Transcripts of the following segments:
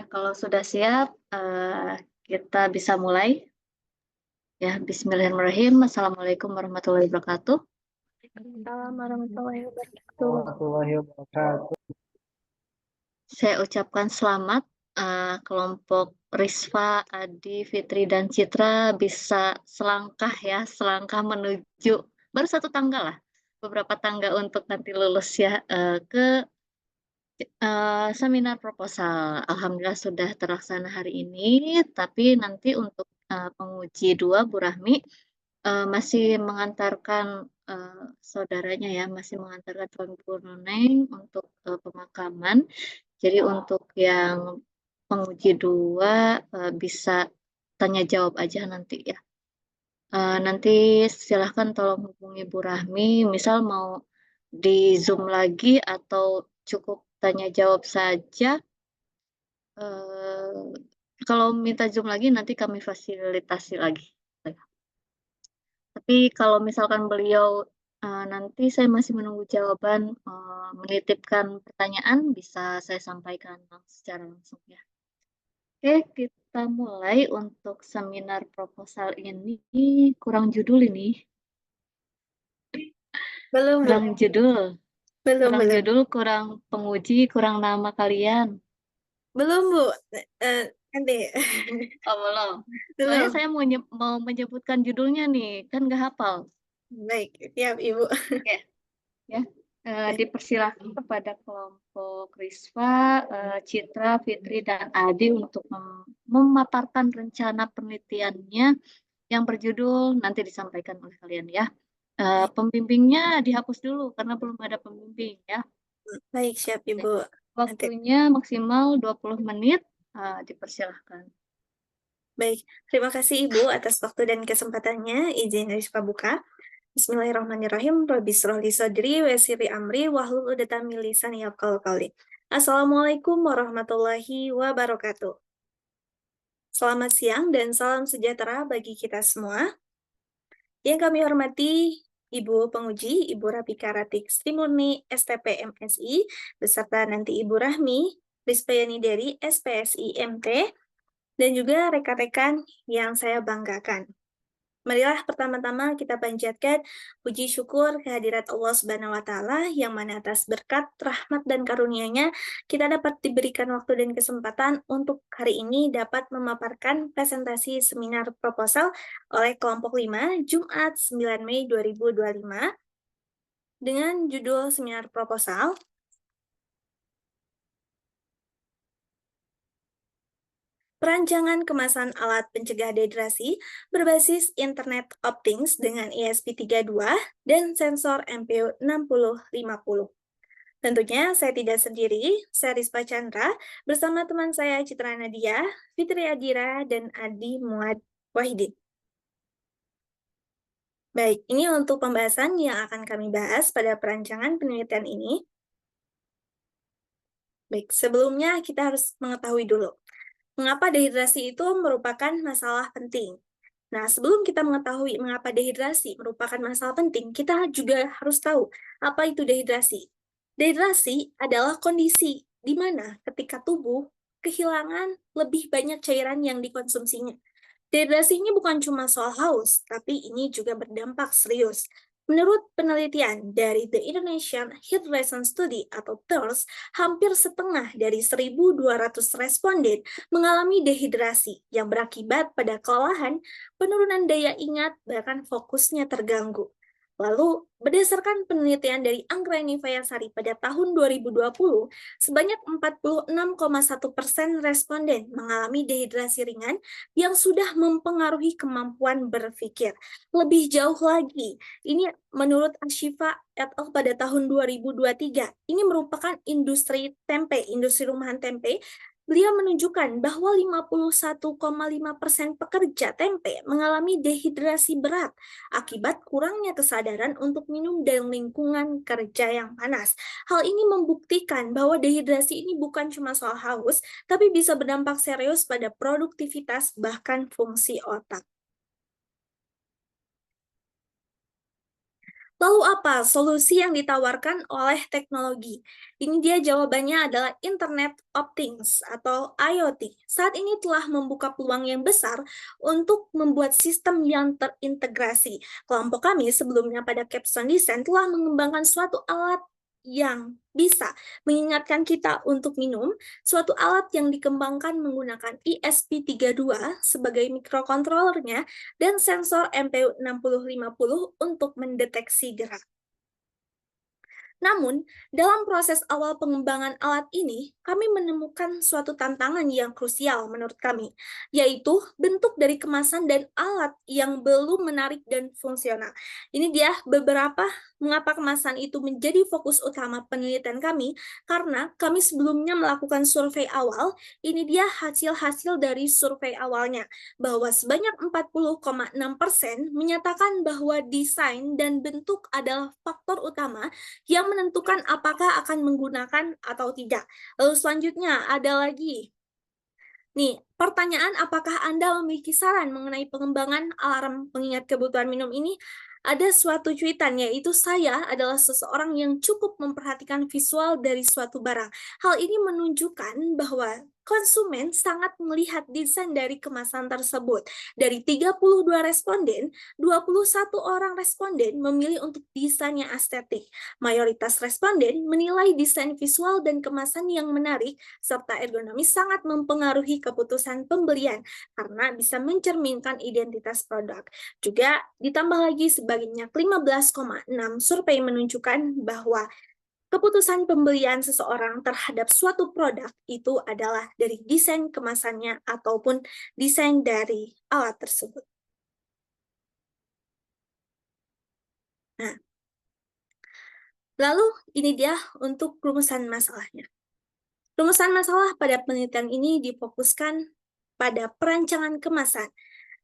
Kalau sudah siap, kita bisa mulai. Ya, bismillahirrahmanirrahim. Assalamualaikum warahmatullahi wabarakatuh. Waalaikumsalam warahmatullahi wabarakatuh. Warahmatullahi wabarakatuh. Saya ucapkan selamat kelompok Risfa, Adi, Fitri, dan Citra bisa selangkah menuju baru satu tangga lah, beberapa tangga untuk nanti lulus ya ke seminar proposal. Alhamdulillah sudah terlaksana hari ini, tapi nanti untuk penguji 2, Bu Rahmi masih mengantarkan saudaranya ya, masih mengantarkan Tuan Guru Neng untuk pemakaman. Jadi untuk yang penguji 2 bisa tanya jawab aja nanti ya. Nanti silahkan tolong hubungi Bu Rahmi, misal mau di Zoom lagi atau cukup tanya jawab saja. Kalau minta Zoom lagi nanti kami fasilitasi lagi. Tapi kalau misalkan beliau nanti saya masih menunggu jawaban, menitipkan pertanyaan bisa saya sampaikan secara langsung ya. Oke, kita mulai untuk seminar proposal ini. Kurang judul ini. Belum, Kurang judul. belum, Kurang belum. judul, kurang penguji, kurang nama kalian. Belum, Bu. Nanti. Oh, belum. Soalnya Belum. saya mau menyebutkan judulnya nih, kan nggak hafal. Baik, siap, Ibu. Oke, ya. Dipersilakan kepada kelompok Risva, Citra, Fitri, dan Adi untuk memaparkan rencana penelitiannya yang berjudul nanti disampaikan oleh kalian ya. Pembimbingnya dihapus dulu karena belum ada pembimbing ya. Baik, siap, Ibu. Nanti. Waktunya maksimal 20 menit, dipersilahkan. Baik, terima kasih Ibu atas waktu dan kesempatannya. Izin Rizka buka. Bismillahirrahmanirrahim. Rabbi shrahli sadri wa yassirli amri wahlul 'uqdatam min lisani yafqahu qawli. Assalamualaikum warahmatullahi wabarakatuh. Selamat siang dan salam sejahtera bagi kita semua. Yang kami hormati Ibu Penguji, Ibu Rapika Ratik Sri Murni, STP MSI, beserta nanti Ibu Rahmi, Rispayani dari SPSI MT, dan juga rekan-rekan yang saya banggakan. Marilah pertama-tama kita panjatkan puji syukur kehadirat Allah Subhanahu wa Ta'ala yang mana atas berkat, rahmat, dan karunia-Nya kita dapat diberikan waktu dan kesempatan untuk hari ini dapat memaparkan presentasi seminar proposal oleh kelompok 5 Jumat 9 Mei 2025 dengan judul seminar proposal Perancangan kemasan alat pencegah dehidrasi berbasis Internet of Things dengan ESP32 dan sensor MPU 6050. Tentunya saya tidak sendiri, saya Rispa Chandra, bersama teman saya Citra Nadia, Fitri Adira, dan Adi Muad Wahidin. Baik, ini untuk pembahasan yang akan kami bahas pada perancangan penelitian ini. Baik, sebelumnya kita harus mengetahui dulu. Mengapa dehidrasi itu merupakan masalah penting? Nah, sebelum kita mengetahui mengapa dehidrasi merupakan masalah penting, kita juga harus tahu apa itu dehidrasi. Dehidrasi adalah kondisi di mana ketika tubuh kehilangan lebih banyak cairan yang dikonsumsinya. Dehidrasi ini bukan cuma soal haus, tapi ini juga berdampak serius. Menurut penelitian dari The Indonesian Hydration Study atau THIRST, hampir setengah dari 1.200 responden mengalami dehidrasi yang berakibat pada kelelahan, penurunan daya ingat, bahkan fokusnya terganggu. Lalu, berdasarkan penelitian dari Anggraini Fayasari pada tahun 2020, sebanyak 46,1% responden mengalami dehidrasi ringan yang sudah mempengaruhi kemampuan berpikir. Lebih jauh lagi, ini menurut Ashifa et al. Pada tahun 2023, ini merupakan industri tempe, industri rumahan tempe. Beliau menunjukkan bahwa 51,5% pekerja tempe mengalami dehidrasi berat akibat kurangnya kesadaran untuk minum dan lingkungan kerja yang panas. Hal ini membuktikan bahwa dehidrasi ini bukan cuma soal haus, tapi bisa berdampak serius pada produktivitas bahkan fungsi otak. Lalu apa solusi yang ditawarkan oleh teknologi? Ini dia jawabannya adalah Internet of Things atau IoT. Saat ini telah membuka peluang yang besar untuk membuat sistem yang terintegrasi. Kelompok kami sebelumnya pada Capstone Design telah mengembangkan suatu alat yang bisa mengingatkan kita untuk minum, suatu alat yang dikembangkan menggunakan ESP32 sebagai mikrokontrolernya dan sensor MPU 6050 untuk mendeteksi gerak. Namun, dalam proses awal pengembangan alat ini, kami menemukan suatu tantangan yang krusial menurut kami, yaitu bentuk dari kemasan dan alat yang belum menarik dan fungsional. Ini dia beberapa mengapa kemasan itu menjadi fokus utama penelitian kami, karena kami sebelumnya melakukan survei awal, ini dia hasil-hasil dari survei awalnya, bahwa sebanyak 40,6% menyatakan bahwa desain dan bentuk adalah faktor utama yang menentukan apakah akan menggunakan atau tidak. Lalu selanjutnya ada lagi. Nih, pertanyaan apakah Anda memiliki saran mengenai pengembangan alarm pengingat kebutuhan minum ini? Ada suatu cuitan, yaitu saya adalah seseorang yang cukup memperhatikan visual dari suatu barang. Hal ini menunjukkan bahwa konsumen sangat melihat desain dari kemasan tersebut. Dari 32 responden, 21 orang responden memilih untuk desain yang estetik. Mayoritas responden menilai desain visual dan kemasan yang menarik serta ergonomis sangat mempengaruhi keputusan pembelian karena bisa mencerminkan identitas produk. Juga ditambah lagi sebanyak 15,6 survei menunjukkan bahwa keputusan pembelian seseorang terhadap suatu produk itu adalah dari desain kemasannya ataupun desain dari alat tersebut. Nah, lalu ini dia untuk rumusan masalahnya. Rumusan masalah pada penelitian ini difokuskan pada perancangan kemasan.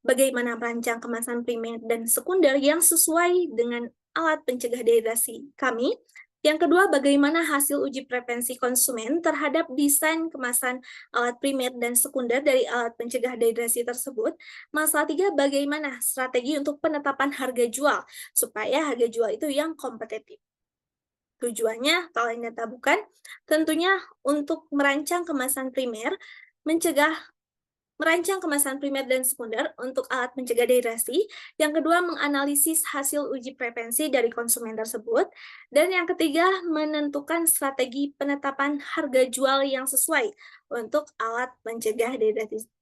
Bagaimana merancang kemasan primer dan sekunder yang sesuai dengan alat pencegah dehidrasi kami. Yang kedua, bagaimana hasil uji preferensi konsumen terhadap desain kemasan alat primer dan sekunder dari alat pencegah dehidrasi tersebut. Masalah tiga, bagaimana strategi untuk penetapan harga jual, supaya harga jual itu yang kompetitif. Tujuannya, kalau ini bukan, tentunya untuk merancang kemasan primer, merancang kemasan primer dan sekunder untuk alat mencegah dehidrasi. Yang kedua, menganalisis hasil uji preferensi dari konsumen tersebut. Dan yang ketiga, menentukan strategi penetapan harga jual yang sesuai untuk alat mencegah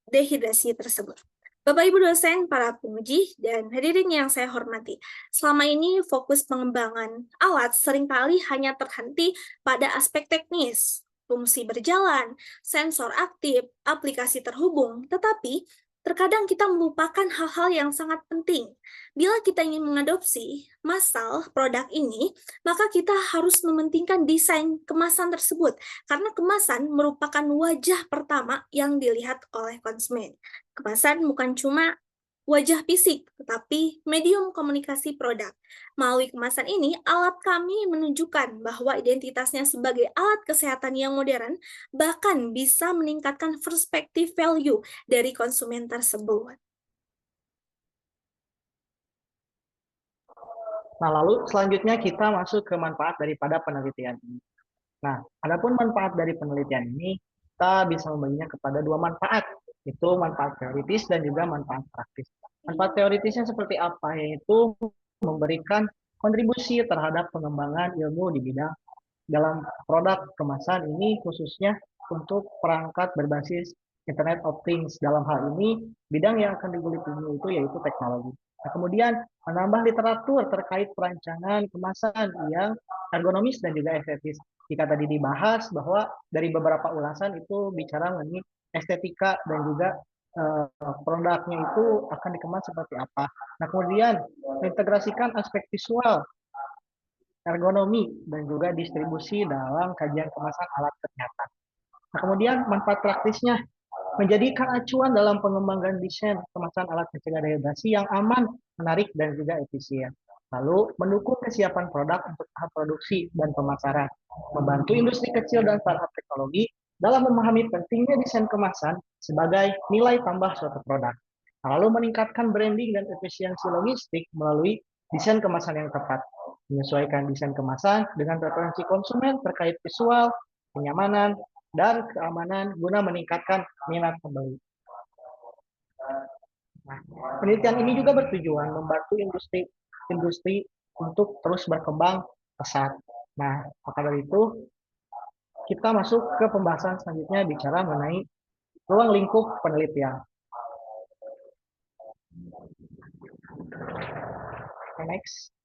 dehidrasi tersebut. Bapak Ibu dosen, para penguji, dan hadirin yang saya hormati, selama ini fokus pengembangan alat seringkali hanya terhenti pada aspek teknis, fungsi berjalan, sensor aktif, aplikasi terhubung, tetapi terkadang kita melupakan hal-hal yang sangat penting. Bila kita ingin mengadopsi massal produk ini, maka kita harus mementingkan desain kemasan tersebut, karena kemasan merupakan wajah pertama yang dilihat oleh konsumen. Kemasan bukan cuma wajah fisik, tetapi medium komunikasi produk. Melalui kemasan ini, alat kami menunjukkan bahwa identitasnya sebagai alat kesehatan yang modern bahkan bisa meningkatkan perspektif value dari konsumen tersebut. Nah, lalu selanjutnya kita masuk ke manfaat daripada penelitian ini. Nah, adapun manfaat dari penelitian ini, kita bisa membaginya kepada dua manfaat, yaitu manfaat teoritis dan juga manfaat praktis. Manfaat teoritisnya seperti apa? Yaitu memberikan kontribusi terhadap pengembangan ilmu di bidang dalam produk kemasan ini, khususnya untuk perangkat berbasis Internet of Things. Dalam hal ini, bidang yang akan diteliti itu yaitu teknologi. Nah, kemudian menambah literatur terkait perancangan kemasan yang ergonomis dan juga estetis. Jika tadi dibahas bahwa dari beberapa ulasan itu bicara mengenai estetika dan juga produknya itu akan dikemas seperti apa. Nah, kemudian mengintegrasikan aspek visual, ergonomi, dan juga distribusi dalam kajian kemasan alat kesehatan. Nah, kemudian manfaat praktisnya menjadikan acuan dalam pengembangan desain kemasan alat pencegah dehidrasi yang aman, menarik, dan juga efisien. Lalu, mendukung kesiapan produk untuk tahap produksi dan pemasaran. Membantu industri kecil dan startup teknologi dalam memahami pentingnya desain kemasan sebagai nilai tambah suatu produk. Lalu meningkatkan branding dan efisiensi logistik melalui desain kemasan yang tepat, menyesuaikan desain kemasan dengan preferensi konsumen terkait visual, kenyamanan, dan keamanan guna meningkatkan minat pembeli. Nah, penelitian ini juga bertujuan membantu industri untuk terus berkembang pesat. Nah, maka dari itu kita masuk ke pembahasan selanjutnya bicara mengenai ruang lingkup penelitian. Next.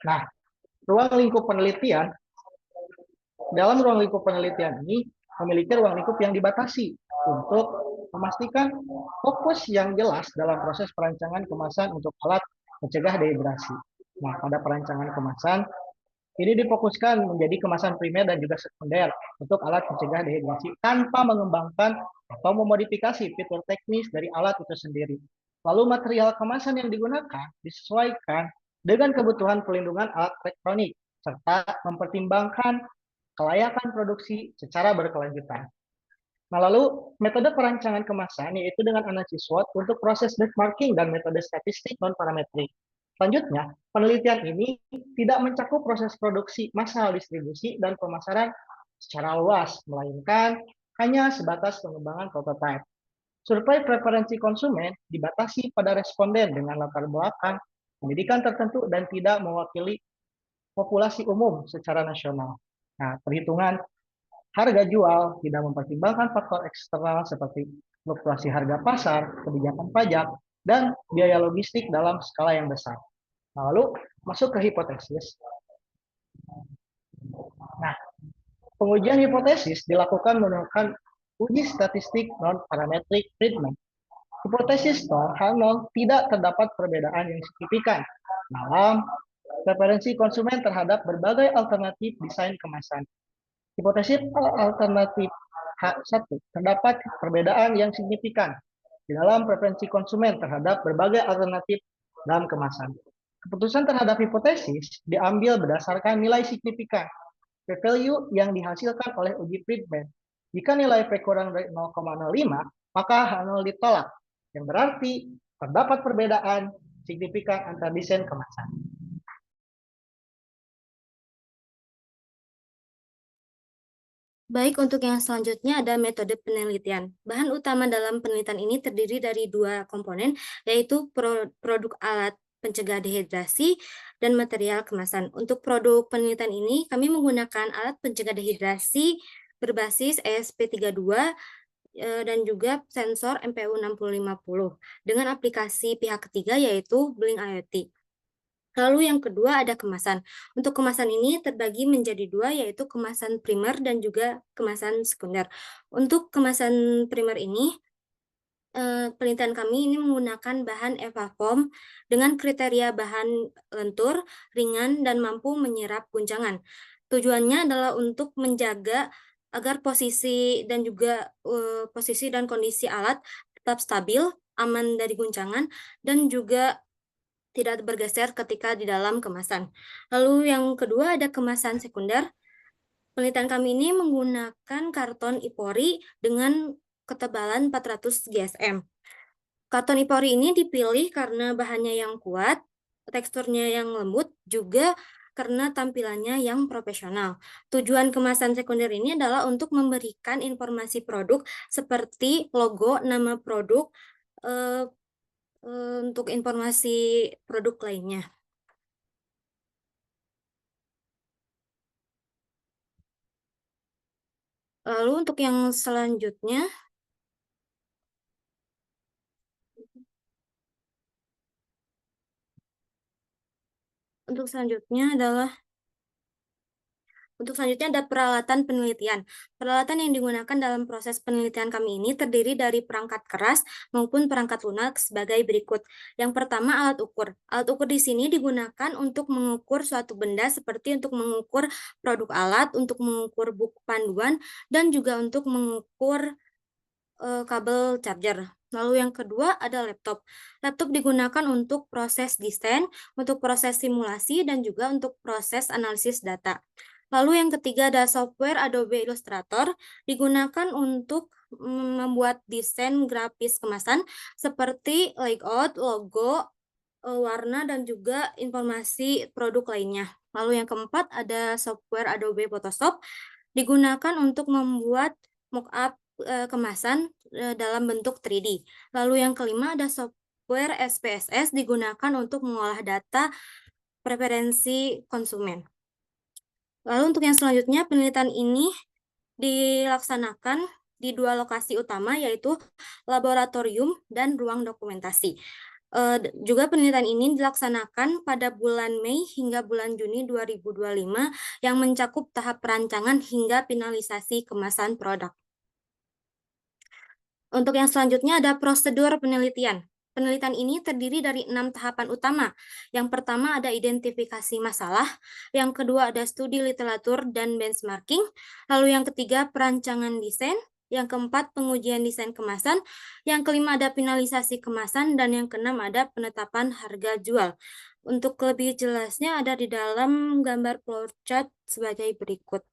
Nah, ruang lingkup penelitian, dalam ruang lingkup penelitian ini memiliki ruang lingkup yang dibatasi untuk memastikan fokus yang jelas dalam proses perancangan kemasan untuk alat mencegah dehidrasi. Nah, pada perancangan kemasan, ini difokuskan menjadi kemasan primer dan juga sekunder untuk alat mencegah dehidrasi tanpa mengembangkan atau memodifikasi fitur teknis dari alat itu sendiri. Lalu material kemasan yang digunakan disesuaikan dengan kebutuhan pelindungan alat elektronik serta mempertimbangkan kelayakan produksi secara berkelanjutan. Nah, lalu metode perancangan kemasan yaitu dengan analisis SWOT untuk proses benchmarking dan metode statistik non-parametrik. Selanjutnya, penelitian ini tidak mencakup proses produksi, massal distribusi, dan pemasaran secara luas, melainkan hanya sebatas pengembangan prototipe. Survei preferensi konsumen dibatasi pada responden dengan latar belakang pendidikan tertentu dan tidak mewakili populasi umum secara nasional. Nah, perhitungan harga jual tidak mempertimbangkan faktor eksternal seperti fluktuasi harga pasar, kebijakan pajak, dan biaya logistik dalam skala yang besar. Lalu masuk ke hipotesis. Nah, pengujian hipotesis dilakukan menggunakan uji statistik non-parametric treatment. Hipotesis H0 tidak terdapat perbedaan yang signifikan dalam preferensi konsumen terhadap berbagai alternatif desain kemasan. Hipotesis alternatif H1 terdapat perbedaan yang signifikan di dalam preferensi konsumen terhadap berbagai alternatif dalam kemasan. Keputusan terhadap hipotesis diambil berdasarkan nilai signifikan p-value yang dihasilkan oleh uji treatment. Jika nilai P kurang dari 0,05, maka H0 ditolak, yang berarti terdapat perbedaan signifikan antara desain kemasan. Baik, untuk yang selanjutnya ada metode penelitian. Bahan utama dalam penelitian ini terdiri dari dua komponen, yaitu produk alat pencegah dehidrasi dan material kemasan. Untuk produk penelitian ini, kami menggunakan alat pencegah dehidrasi berbasis ESP32 dan juga sensor MPU 6050 dengan aplikasi pihak ketiga yaitu Blink IoT. Lalu yang kedua ada kemasan. Untuk kemasan ini terbagi menjadi dua, yaitu kemasan primer dan juga kemasan sekunder. Untuk kemasan primer ini, penelitian kami ini menggunakan bahan EvaFoam dengan kriteria bahan lentur, ringan, dan mampu menyerap guncangan. Tujuannya adalah untuk menjaga agar posisi dan juga posisi dan kondisi alat tetap stabil, aman dari guncangan, dan juga tidak bergeser ketika di dalam kemasan. Lalu yang kedua ada kemasan sekunder. Penelitian kami ini menggunakan karton ipori dengan ketebalan 400 GSM. Karton ipori ini dipilih karena bahannya yang kuat, teksturnya yang lembut, juga karena tampilannya yang profesional. Tujuan kemasan sekunder ini adalah untuk memberikan informasi produk seperti logo, nama produk, untuk informasi produk lainnya. Lalu untuk yang selanjutnya, ada peralatan penelitian. Peralatan yang digunakan dalam proses penelitian kami ini terdiri dari perangkat keras maupun perangkat lunak sebagai berikut. Yang pertama, alat ukur. Alat ukur di sini digunakan untuk mengukur suatu benda seperti untuk mengukur produk alat, untuk mengukur buku panduan, dan juga untuk mengukur kabel charger. Lalu yang kedua ada laptop. Laptop digunakan untuk proses desain, untuk proses simulasi, dan juga untuk proses analisis data. Lalu yang ketiga ada software Adobe Illustrator, digunakan untuk membuat desain grafis kemasan seperti layout, logo, warna, dan juga informasi produk lainnya. Lalu yang keempat ada software Adobe Photoshop, digunakan untuk membuat mockup kemasan dalam bentuk 3D. Lalu yang kelima ada software SPSS, digunakan untuk mengolah data preferensi konsumen. Lalu untuk yang selanjutnya, penelitian ini dilaksanakan di 2 lokasi utama, yaitu laboratorium dan ruang dokumentasi. Juga penelitian ini dilaksanakan pada bulan Mei hingga bulan Juni 2025 yang mencakup tahap perancangan hingga finalisasi kemasan produk. Untuk yang selanjutnya ada prosedur penelitian. Penelitian ini terdiri dari 6 tahapan utama. Yang pertama ada identifikasi masalah, yang kedua ada studi literatur dan benchmarking, lalu yang ketiga perancangan desain, yang keempat pengujian desain kemasan, yang kelima ada finalisasi kemasan, dan yang keenam ada penetapan harga jual. Untuk lebih jelasnya ada di dalam gambar flowchart sebagai berikut.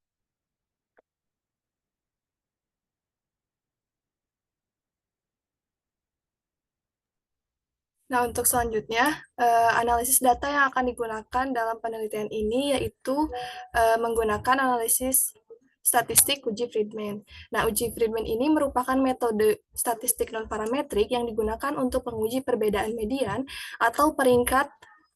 Nah, untuk selanjutnya, analisis data yang akan digunakan dalam penelitian ini yaitu menggunakan analisis statistik uji Friedman. Nah, uji Friedman ini merupakan metode statistik non-parametrik yang digunakan untuk menguji perbedaan median atau peringkat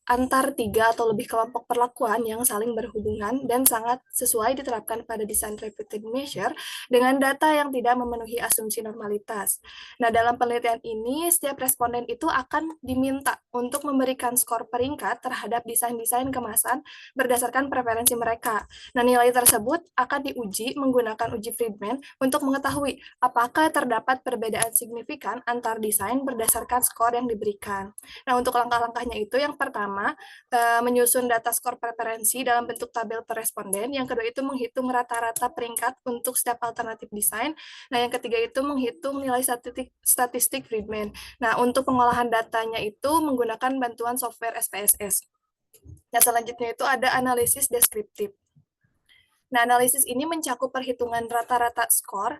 antar 3 atau lebih kelompok perlakuan yang saling berhubungan dan sangat sesuai diterapkan pada desain repeated measure dengan data yang tidak memenuhi asumsi normalitas. Nah, dalam penelitian ini, setiap responden itu akan diminta untuk memberikan skor peringkat terhadap desain-desain kemasan berdasarkan preferensi mereka. Nah, nilai tersebut akan diuji menggunakan uji Friedman untuk mengetahui apakah terdapat perbedaan signifikan antar desain berdasarkan skor yang diberikan. Nah, untuk langkah-langkahnya itu yang pertama, menyusun data skor preferensi dalam bentuk tabel per responden. Yang kedua itu menghitung rata-rata peringkat untuk setiap alternatif desain. Nah, yang ketiga itu menghitung nilai statistik Friedman. Nah, untuk pengolahan datanya itu menggunakan bantuan software SPSS. Nah, selanjutnya itu ada analisis deskriptif. Nah, analisis ini mencakup perhitungan rata-rata skor,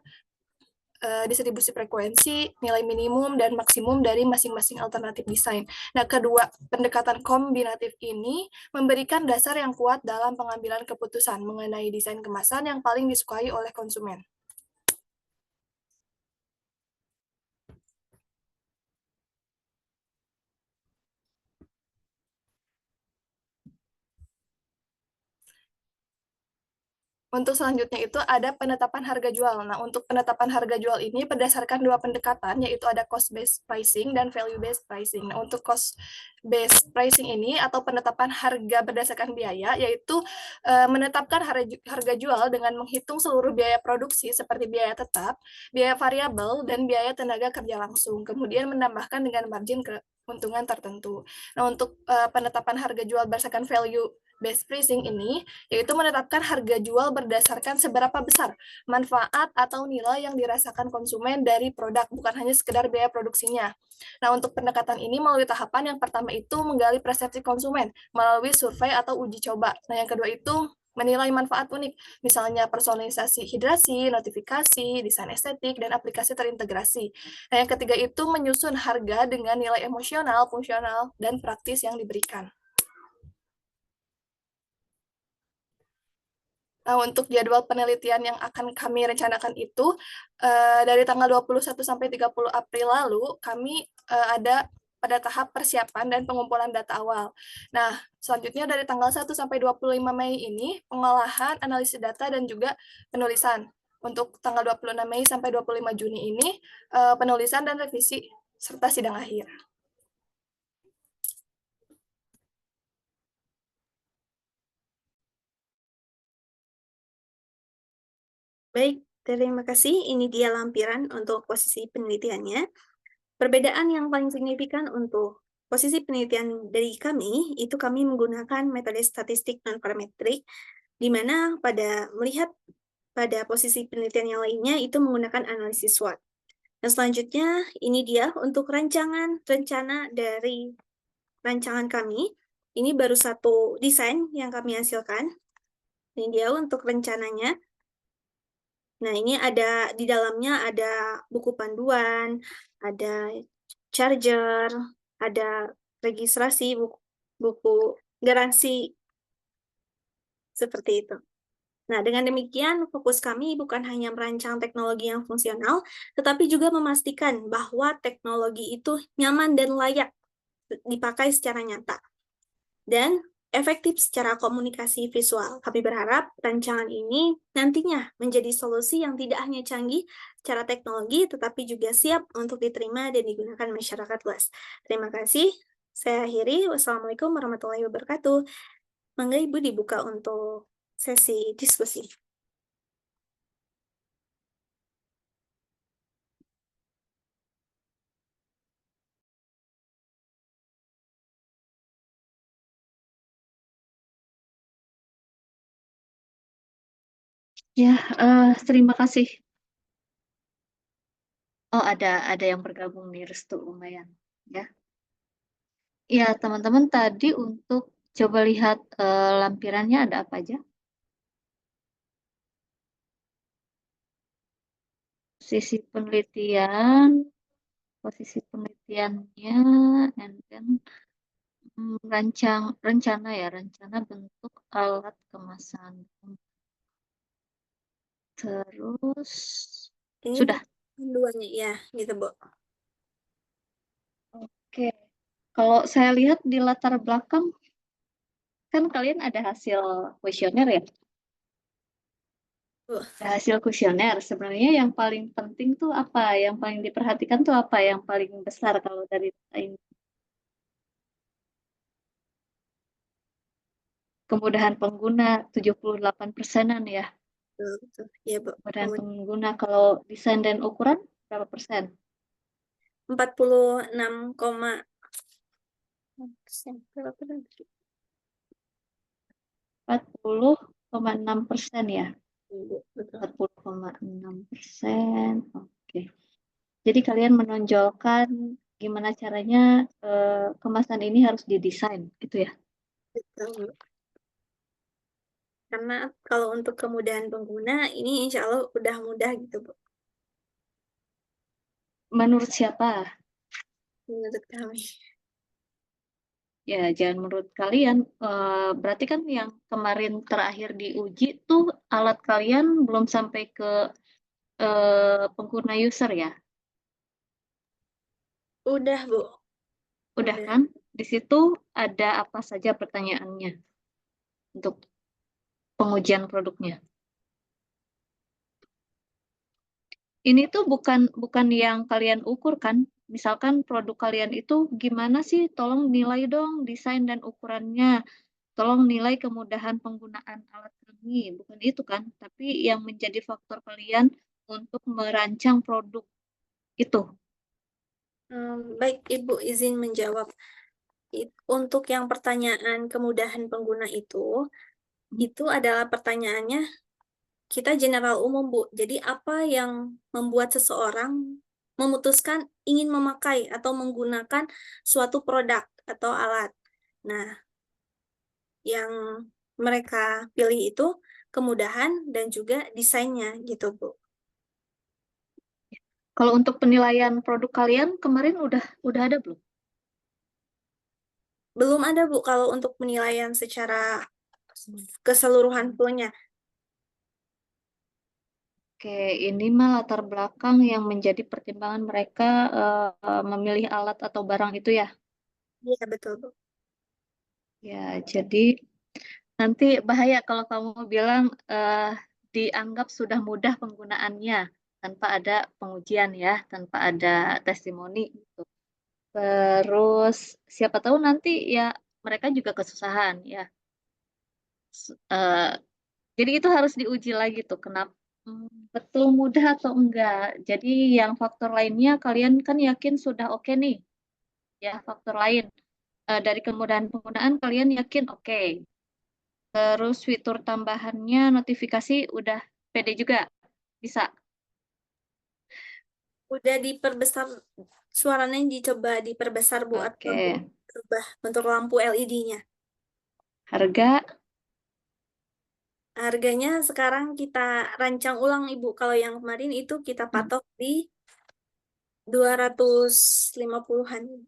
distribusi frekuensi, nilai minimum dan maksimum dari masing-masing alternatif desain. Nah, kedua pendekatan kombinatif ini memberikan dasar yang kuat dalam pengambilan keputusan mengenai desain kemasan yang paling disukai oleh konsumen. Untuk selanjutnya itu ada penetapan harga jual. Nah, untuk penetapan harga jual ini berdasarkan 2 pendekatan, yaitu ada cost-based pricing dan value-based pricing. Nah, untuk cost-based pricing ini atau penetapan harga berdasarkan biaya, yaitu menetapkan harga jual dengan menghitung seluruh biaya produksi seperti biaya tetap, biaya variabel, dan biaya tenaga kerja langsung. Kemudian menambahkan dengan margin keuntungan tertentu. Nah, untuk penetapan harga jual berdasarkan value-based pricing ini, yaitu menetapkan harga jual berdasarkan seberapa besar manfaat atau nilai yang dirasakan konsumen dari produk, bukan hanya sekedar biaya produksinya. Nah, untuk pendekatan ini melalui tahapan yang pertama itu menggali persepsi konsumen melalui survei atau uji coba. Nah, yang kedua itu menilai manfaat unik, misalnya personalisasi hidrasi, notifikasi, desain estetik, dan aplikasi terintegrasi. Nah, yang ketiga itu menyusun harga dengan nilai emosional, fungsional, dan praktis yang diberikan. Nah, untuk jadwal penelitian yang akan kami rencanakan itu, dari tanggal 21 sampai 30 April lalu, kami ada pada tahap persiapan dan pengumpulan data awal. Nah, selanjutnya dari tanggal 1 sampai 25 Mei ini, pengolahan, analisis data, dan juga penulisan. Untuk tanggal 26 Mei sampai 25 Juni ini, penulisan dan revisi, serta sidang akhir. Baik, terima kasih. Ini dia lampiran untuk posisi penelitiannya. Perbedaan yang paling signifikan untuk posisi penelitian dari kami, itu kami menggunakan metode statistik non-parametrik, di mana melihat pada posisi penelitian yang lainnya itu menggunakan analisis SWOT. Dan selanjutnya, ini dia untuk rencana dari rancangan kami. Ini baru satu desain yang kami hasilkan. Ini dia untuk rencananya. Nah, ini ada di dalamnya ada buku panduan, ada charger, ada registrasi, buku garansi, seperti itu. Nah, dengan demikian fokus kami bukan hanya merancang teknologi yang fungsional, tetapi juga memastikan bahwa teknologi itu nyaman dan layak dipakai secara nyata dan efektif secara komunikasi visual. Kami berharap rancangan ini nantinya menjadi solusi yang tidak hanya canggih secara teknologi, tetapi juga siap untuk diterima dan digunakan masyarakat luas. Terima kasih. Saya akhiri. Wassalamualaikum warahmatullahi wabarakatuh. Mangga Ibu dibuka untuk sesi diskusi. Ya, terima kasih. Oh, ada yang bergabung nih, Restu, lumayan. Ya, ya teman-teman tadi untuk coba lihat lampirannya ada apa aja. Sisi penelitian, posisi penelitiannya, and then rencana bentuk alat kemasan. Terus Ini sudah. panduannya ya, gitu Bu. Oke. Kalau saya lihat di latar belakang, kan kalian ada hasil kuesioner ya? Bu. Ada hasil kuesioner. Sebenarnya yang paling penting tuh apa? Yang paling diperhatikan tuh apa? Yang paling besar kalau dari data ini? Kemudahan pengguna 78%-an ya. Betul, betul. Ya, Bu. Kemudahan pengguna kalau desain dan ukuran berapa persen? 46,6%. Berapa tadi? 40,6% ya. Ibu, betul. 40,6%. Oke. Jadi kalian menonjolkan gimana caranya kemasan ini harus didesain, gitu ya? Betul, Bu. Karena kalau untuk kemudahan pengguna, ini insya Allah udah mudah gitu, Bu. Menurut siapa? Menurut kami. Ya, jangan menurut kalian. Berarti kan yang kemarin terakhir diuji tuh alat kalian belum sampai ke pengguna user ya? Udah, Bu. Udah Udah. kan? Di situ ada apa saja pertanyaannya untuk pengujian produknya? Ini tuh bukan yang kalian ukur kan? Misalkan produk kalian itu gimana sih? Tolong nilai dong desain dan ukurannya. Tolong nilai kemudahan penggunaan alat kami. Bukan itu kan? Tapi yang menjadi faktor kalian untuk merancang produk itu. Baik, Ibu izin menjawab. Untuk yang pertanyaan kemudahan pengguna itu adalah pertanyaannya kita general umum, Bu. Jadi apa yang membuat seseorang memutuskan ingin memakai atau menggunakan suatu produk atau alat. Nah, yang mereka pilih itu kemudahan dan juga desainnya gitu, Bu. Kalau untuk penilaian produk kalian kemarin udah ada belum? Belum ada, Bu, kalau untuk penilaian secara keseluruhan fullnya. Oke, ini mah latar belakang yang menjadi pertimbangan mereka memilih alat atau barang itu ya. Iya, betul, Bu. Ya, jadi nanti bahaya kalau kamu bilang dianggap sudah mudah penggunaannya tanpa ada pengujian ya, tanpa ada testimoni gitu. Terus siapa tahu nanti ya mereka juga kesusahan ya. Eh, jadi itu harus diuji lagi tuh kenapa betul mudah atau enggak. Jadi yang faktor lainnya kalian kan yakin sudah oke nih. Ya, faktor lain. Dari kemudahan penggunaan kalian yakin oke. Terus fitur tambahannya notifikasi udah pede juga. Bisa. Udah diperbesar, suaranya dicoba diperbesar, Bu, atau Oke. berubah bentuk lampu LED-nya. Harga Harganya sekarang kita rancang ulang, Ibu. Kalau yang kemarin itu kita patok di 250-an.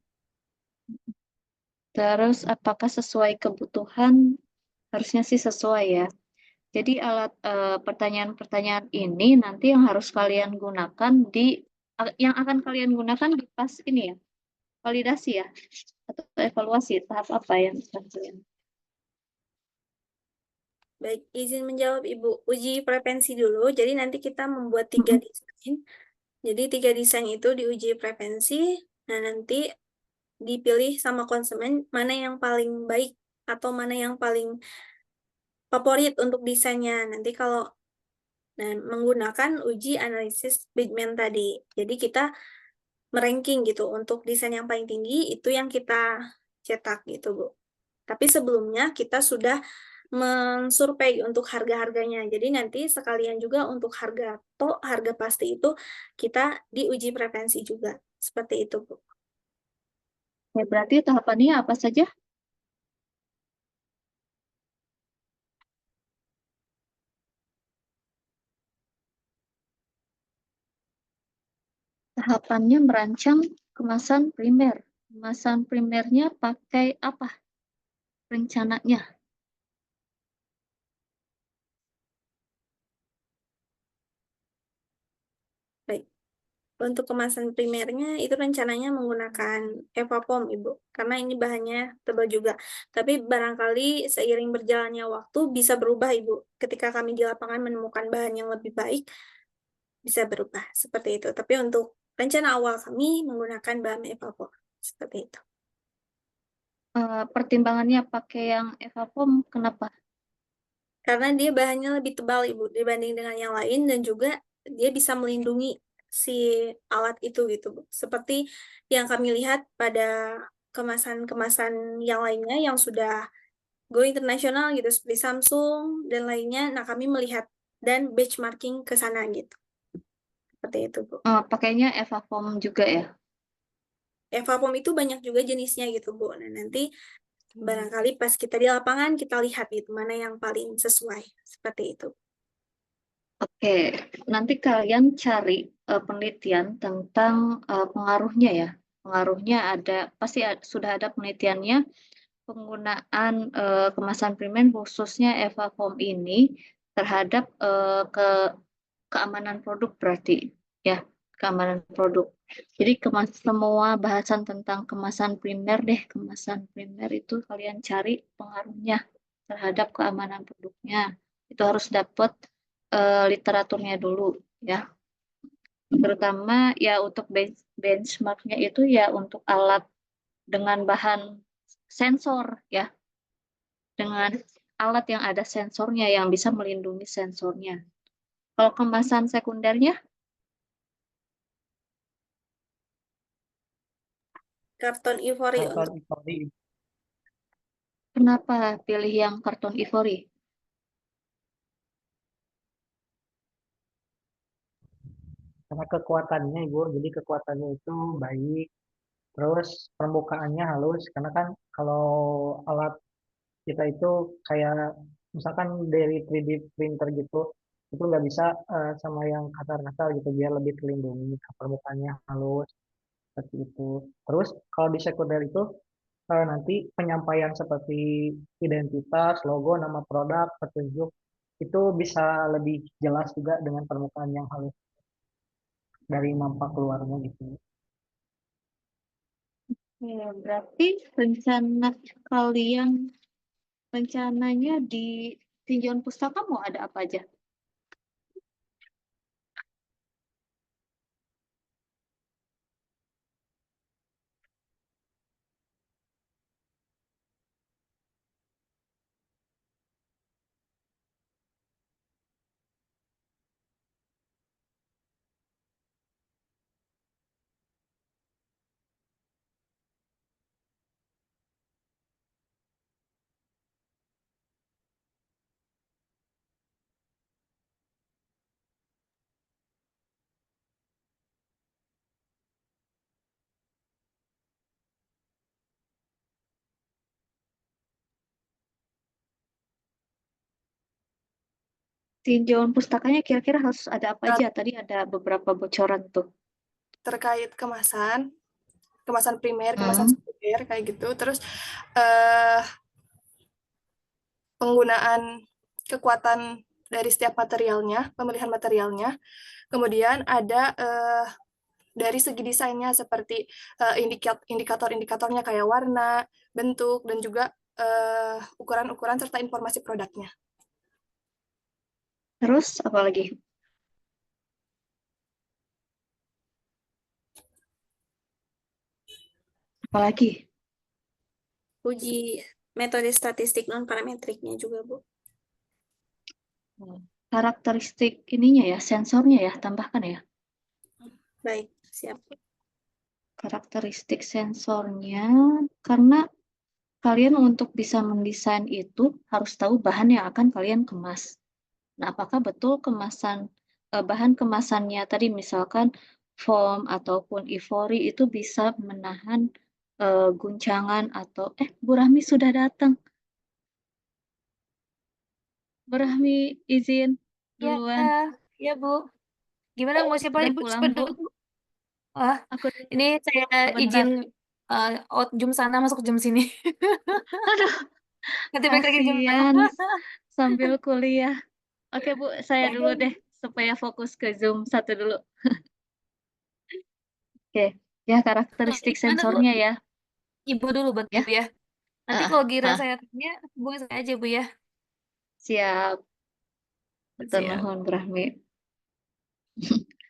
Terus apakah sesuai kebutuhan? Harusnya sih sesuai ya. Jadi pertanyaan-pertanyaan ini nanti yang harus kalian gunakan yang akan kalian gunakan di pas ini ya, validasi ya, atau evaluasi tahap apa yang akan kalian? Baik, izin menjawab Ibu. Uji preferensi dulu. Jadi nanti kita membuat 3 desain. Jadi 3 desain itu diuji preferensi. Nah, nanti dipilih sama konsumen mana yang paling baik atau mana yang paling favorit untuk desainnya. Nanti kalau menggunakan uji analisis Bigman tadi. Jadi kita meranking gitu untuk desain yang paling tinggi itu yang kita cetak gitu, Bu. Tapi sebelumnya kita sudah mensurvei untuk harga-harganya. Jadi nanti sekalian juga untuk harga pasti itu kita diuji preferensi juga. Seperti itu, Bu. Ya, berarti tahapannya apa saja? Tahapannya merancang kemasan primer. Kemasan primernya pakai apa rencananya? Baik. Untuk kemasan primernya itu rencananya menggunakan Evapom, Ibu. Karena ini bahannya tebal juga. Tapi barangkali seiring berjalannya waktu bisa berubah, Ibu. Ketika kami di lapangan menemukan bahan yang lebih baik, bisa berubah. Seperti itu. Tapi untuk rencana awal kami menggunakan bahan Evapom. Seperti itu. Pertimbangannya pakai yang Evapom, kenapa? Karena dia bahannya lebih tebal, Ibu, dibanding dengan yang lain, dan juga dia bisa melindungi si alat itu gitu, Bu. Seperti yang kami lihat pada kemasan-kemasan yang lainnya yang sudah go internasional gitu, seperti Samsung dan lainnya. Nah, kami melihat dan benchmarking ke sana gitu. Seperti itu, Bu. Pakainya Evapom juga ya? Evapom itu banyak juga jenisnya gitu, Bu. Nah, nanti barangkali pas kita di lapangan, kita lihat gitu, mana yang paling sesuai. Seperti itu. Oke, nanti kalian cari penelitian tentang pengaruhnya ya. Pengaruhnya sudah ada penelitiannya penggunaan kemasan primer khususnya Evapom ini terhadap keamanan produk berarti ya, keamanan produk. Jadi semua bahasan tentang kemasan primer kemasan primer itu kalian cari pengaruhnya terhadap keamanan produknya. Itu harus dapat literaturnya dulu ya. Terutama ya untuk benchmarknya itu ya untuk alat dengan bahan sensor ya, dengan alat yang ada sensornya yang bisa melindungi sensornya. Kalau kemasan sekundernya, Karton Ivory Karton untuk Ivory. kenapa pilih yang karton ivory? Karena kekuatannya Ibu, jadi kekuatannya itu baik, terus permukaannya halus, karena kan kalau alat kita itu kayak misalkan dari 3D printer gitu, itu nggak bisa sama yang kasar-kasar gitu, biar lebih terlindungi, permukaannya halus, seperti itu. Terus kalau di sekunder itu nanti penyampaian seperti identitas, logo, nama produk, petunjuk, itu bisa lebih jelas juga dengan permukaan yang halus dari nampak keluarnya gitu. Ya, berarti rencananya di tinjauan pustaka mau ada apa aja? Tinjauan pustakanya kira-kira harus ada apa aja? Tadi ada beberapa bocoran tuh. terkait kemasan primer, kemasan Hmm. sekunder kayak gitu. Terus eh, penggunaan kekuatan dari setiap materialnya, pemilihan materialnya. Kemudian ada dari segi desainnya seperti indikator-indikatornya kayak warna, bentuk, dan juga ukuran-ukuran serta informasi produknya. Terus apa lagi? Apa lagi? Uji metode statistik non-parametriknya juga, Bu. Karakteristik ininya ya, sensornya ya, tambahkan ya. Baik, siap. Karakteristik sensornya, karena kalian untuk bisa mendesain itu harus tahu bahan yang akan kalian kemas. Nah, apakah betul bahan kemasannya tadi misalkan foam ataupun ivory itu bisa menahan guncangan atau Bu Rahmi sudah datang. Bu Rahmi izin Ya, duluan. ya Bu. Gimana mau siapa Udah Ibu? pulang, Siapa Bu. dulu? Wah, Aku dulu ini saya sebentar. izin out jam sana masuk jam sini. Aduh, Nanti balik lagi jam 6. kasihan sambil kuliah. Oke, Bu, saya Ya, dulu deh supaya fokus ke Zoom satu dulu. Oke, ya karakteristik Gimana Bu? sensornya ya. Ibu dulu bantu Ya, ya. Nanti ah, kalau Gira ah, saya tanya, hubungi saya aja Bu ya. siap. Betul Siap. nuhun, Brahmi.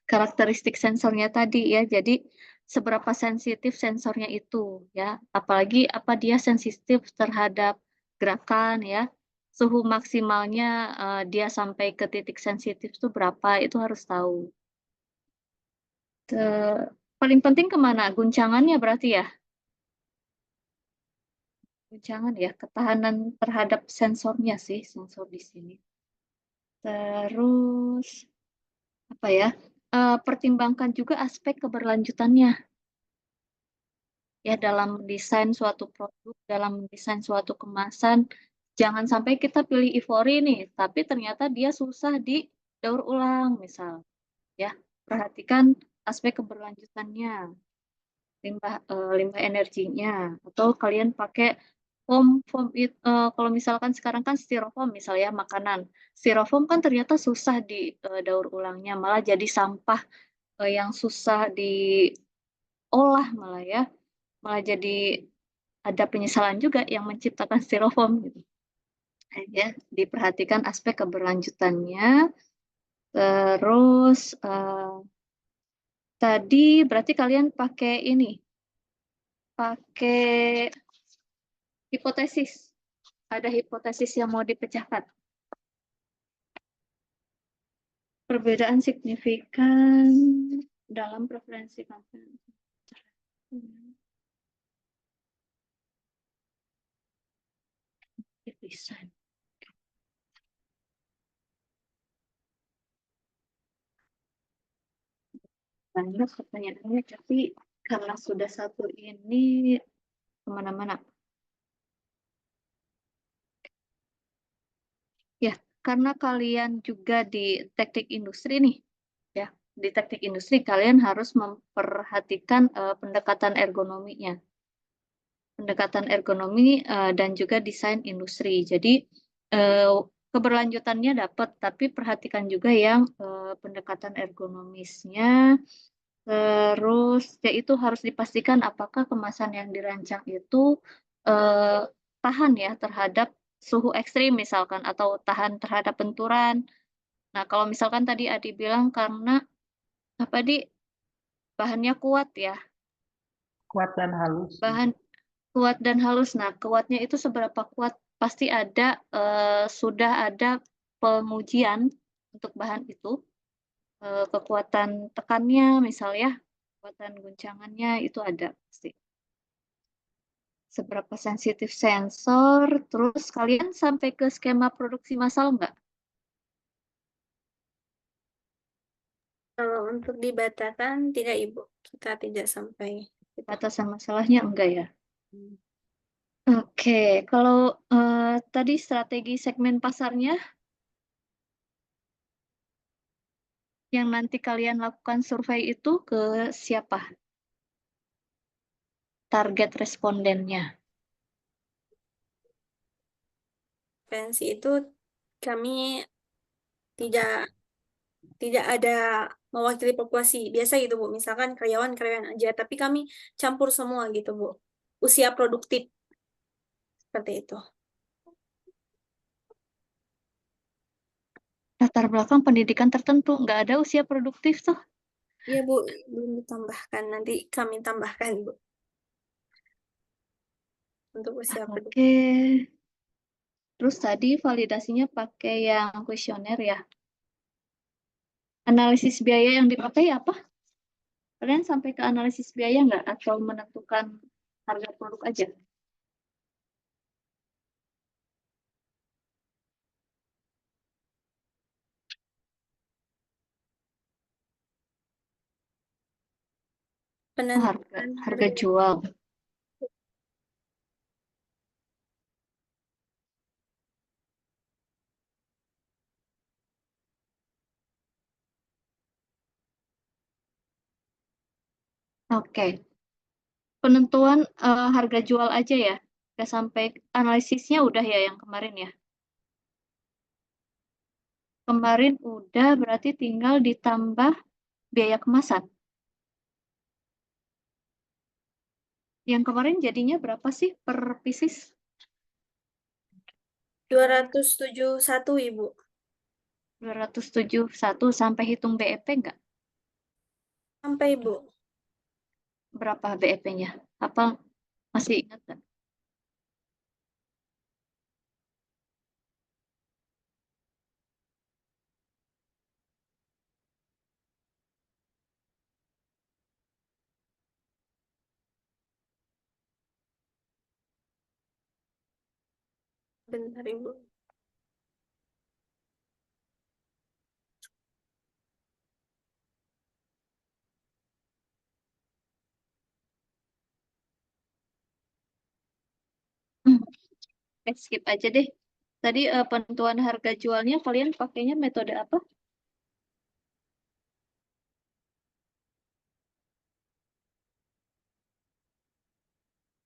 Karakteristik sensornya tadi ya, jadi seberapa sensitif sensornya itu ya, apalagi apa dia sensitif terhadap gerakan ya, suhu maksimalnya dia sampai ke titik sensitif itu berapa, itu harus tahu. Paling penting kemana? Guncangannya berarti ya? Guncangan ya, ketahanan terhadap sensornya sih, sensor di sini. Terus apa ya? Pertimbangkan juga aspek keberlanjutannya ya dalam desain suatu produk, dalam desain suatu kemasan. Jangan sampai kita pilih ivory nih, tapi ternyata dia susah didaur ulang misal. Ya, perhatikan aspek keberlanjutannya, limbah energinya, atau kalian pakai kalau misalkan sekarang kan styrofoam misalnya makanan. Styrofoam kan ternyata susah didaur ulangnya, malah jadi sampah yang susah diolah malah ya. Malah jadi ada penyesalan juga yang menciptakan styrofoam gitu. Ya, diperhatikan aspek keberlanjutannya. Terus tadi berarti kalian pakai ini, pakai hipotesis. Ada hipotesis yang mau dipecahkan. Perbedaan signifikan dalam preferensi konten. Desain. Banyak pertanyaannya, tapi karena sudah satu ini kemana-mana. Ya, karena kalian juga di teknik industri nih, ya, di teknik industri kalian harus memperhatikan pendekatan ergonominya, pendekatan ergonomi dan juga desain industri. Jadi keberlanjutannya dapat, tapi perhatikan juga yang pendekatan ergonomisnya. Terus ya itu harus dipastikan apakah kemasan yang dirancang itu tahan ya terhadap suhu ekstrim misalkan atau tahan terhadap benturan. Nah, kalau misalkan tadi Adi bilang karena apa di bahannya kuat ya, Kuat dan halus. bahan kuat dan halus. Nah, kuatnya itu seberapa kuat? Pasti ada sudah ada pengujian untuk bahan itu, kekuatan tekannya misalnya, kekuatan guncangannya itu ada pasti. Seberapa sensitif sensor, terus kalian sampai ke skema produksi massal nggak? Kalau untuk dibatakan, tidak Ibu. Kita tidak sampai. Batasan masalahnya enggak ya? Oke, kalau tadi strategi segmen pasarnya Yang nanti kalian lakukan survei itu ke siapa? Target respondennya. Preferensi itu kami tidak tidak ada mewakili populasi biasa gitu Bu. Misalkan karyawan-karyawan aja, tapi kami campur semua gitu Bu. Usia produktif seperti itu. Latar belakang pendidikan tertentu, nggak ada usia produktif tuh. Iya Bu, belum ditambahkan. Nanti kami tambahkan Bu. Untuk usia produktif. Oke. Terus tadi validasinya pakai yang kuesioner ya. Analisis biaya yang dipakai apa? Kalian sampai ke analisis biaya nggak? Atau menentukan harga produk aja? Oh, harga jual. Oke. Penentuan harga jual aja ya. Nggak sampai analisisnya udah ya yang kemarin ya. Kemarin udah berarti tinggal ditambah biaya kemasan. Yang kemarin jadinya berapa sih per pieces? 271 Ibu. 271 sampai hitung BEP nggak? Sampai Bu. Berapa BEP-nya? Apa masih ingat nggak? Bentar Ibu. Skip aja deh. Tadi penentuan harga jualnya kalian pakainya metode apa?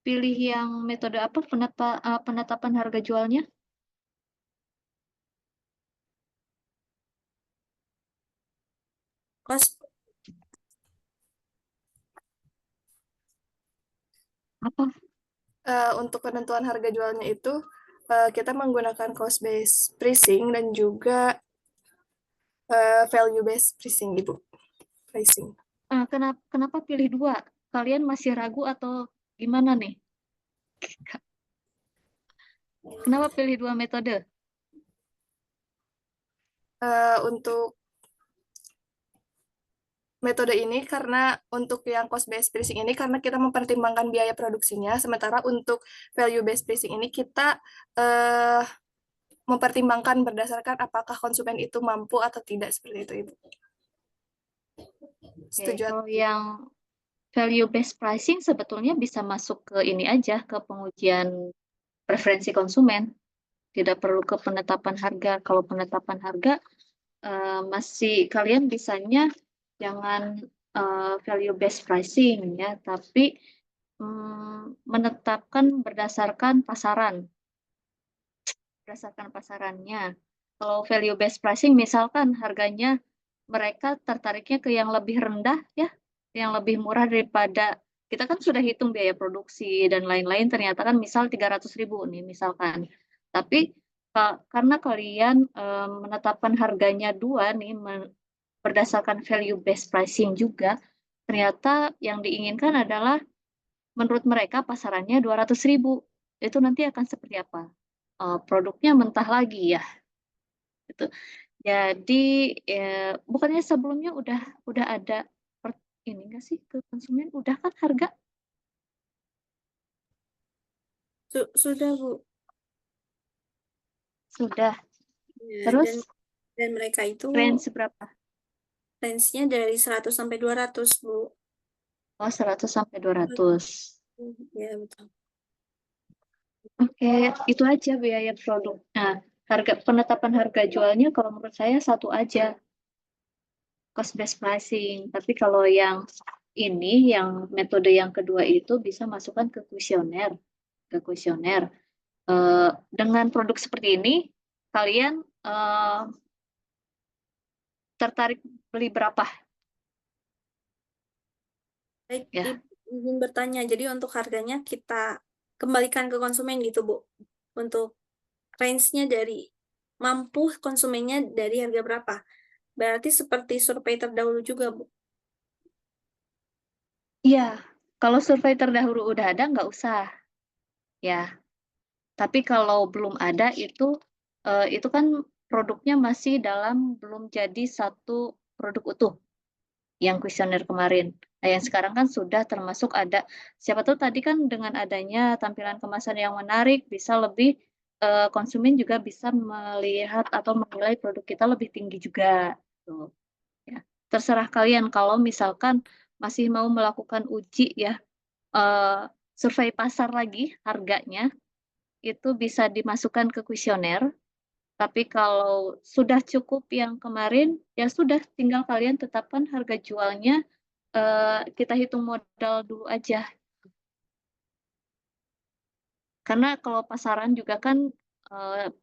Pilih yang metode apa penetapan harga jualnya? Cost Apa? Untuk penentuan harga jualnya itu kita menggunakan cost based pricing dan juga value based pricing, Ibu. Pricing. Kenapa pilih dua? Kalian masih ragu atau gimana nih? Kenapa pilih dua metode? Untuk metode ini karena untuk yang cost based pricing ini karena kita mempertimbangkan biaya produksinya, sementara untuk value based pricing ini kita mempertimbangkan berdasarkan apakah konsumen itu mampu atau tidak, seperti itu Ibu. Setuju? Kalau yang value based pricing sebetulnya bisa masuk ke ini aja, ke pengujian preferensi konsumen. Tidak perlu ke penetapan harga. Kalau penetapan harga masih kalian bisanya jangan value based pricing ya, tapi menetapkan berdasarkan pasarannya. Kalau value based pricing misalkan harganya mereka tertariknya ke yang lebih rendah ya, yang lebih murah daripada kita kan sudah hitung biaya produksi dan lain-lain, ternyata kan misal 300.000 nih misalkan. Tapi karena kalian menetapkan harganya dua nih berdasarkan value based pricing juga, ternyata yang diinginkan adalah menurut mereka pasarannya 200.000. Itu nanti akan seperti apa? Produknya mentah lagi ya. Gitu. Jadi bukannya sebelumnya udah ada ini enggak sih ke konsumen? Udah kan harga? Sudah Bu. Sudah. Ya, Terus dan mereka itu range berapa? range-nya dari 100 sampai 200 Bu. Oh, 100 sampai 200. Ya, betul. Oke, itu aja biaya produk. Nah, penetapan harga jualnya kalau menurut saya satu aja. cost based pricing. Tapi kalau yang ini, yang metode yang kedua itu bisa masukkan ke kuesioner, ke kuesioner. Dengan produk seperti ini, kalian tertarik beli berapa? Baik, Ya. Ibu izin bertanya, jadi untuk harganya kita kembalikan ke konsumen gitu, Bu. Untuk range-nya dari mampu konsumennya dari harga berapa? Berarti seperti survei terdahulu juga, Bu. Iya, kalau survei terdahulu udah ada nggak usah, ya. Tapi kalau belum ada itu kan produknya masih belum jadi satu produk utuh, yang kuesioner kemarin. Nah, yang sekarang kan sudah termasuk ada, siapa tahu tadi kan dengan adanya tampilan kemasan yang menarik, bisa lebih, konsumen juga bisa melihat atau menilai produk kita lebih tinggi juga, tuh. Ya. Terserah kalian kalau misalkan masih mau melakukan uji ya, survei pasar lagi harganya, itu bisa dimasukkan ke kuesioner. Tapi kalau sudah cukup yang kemarin, ya sudah tinggal kalian tetapkan harga jualnya, kita hitung modal dulu aja. Karena kalau pasaran juga kan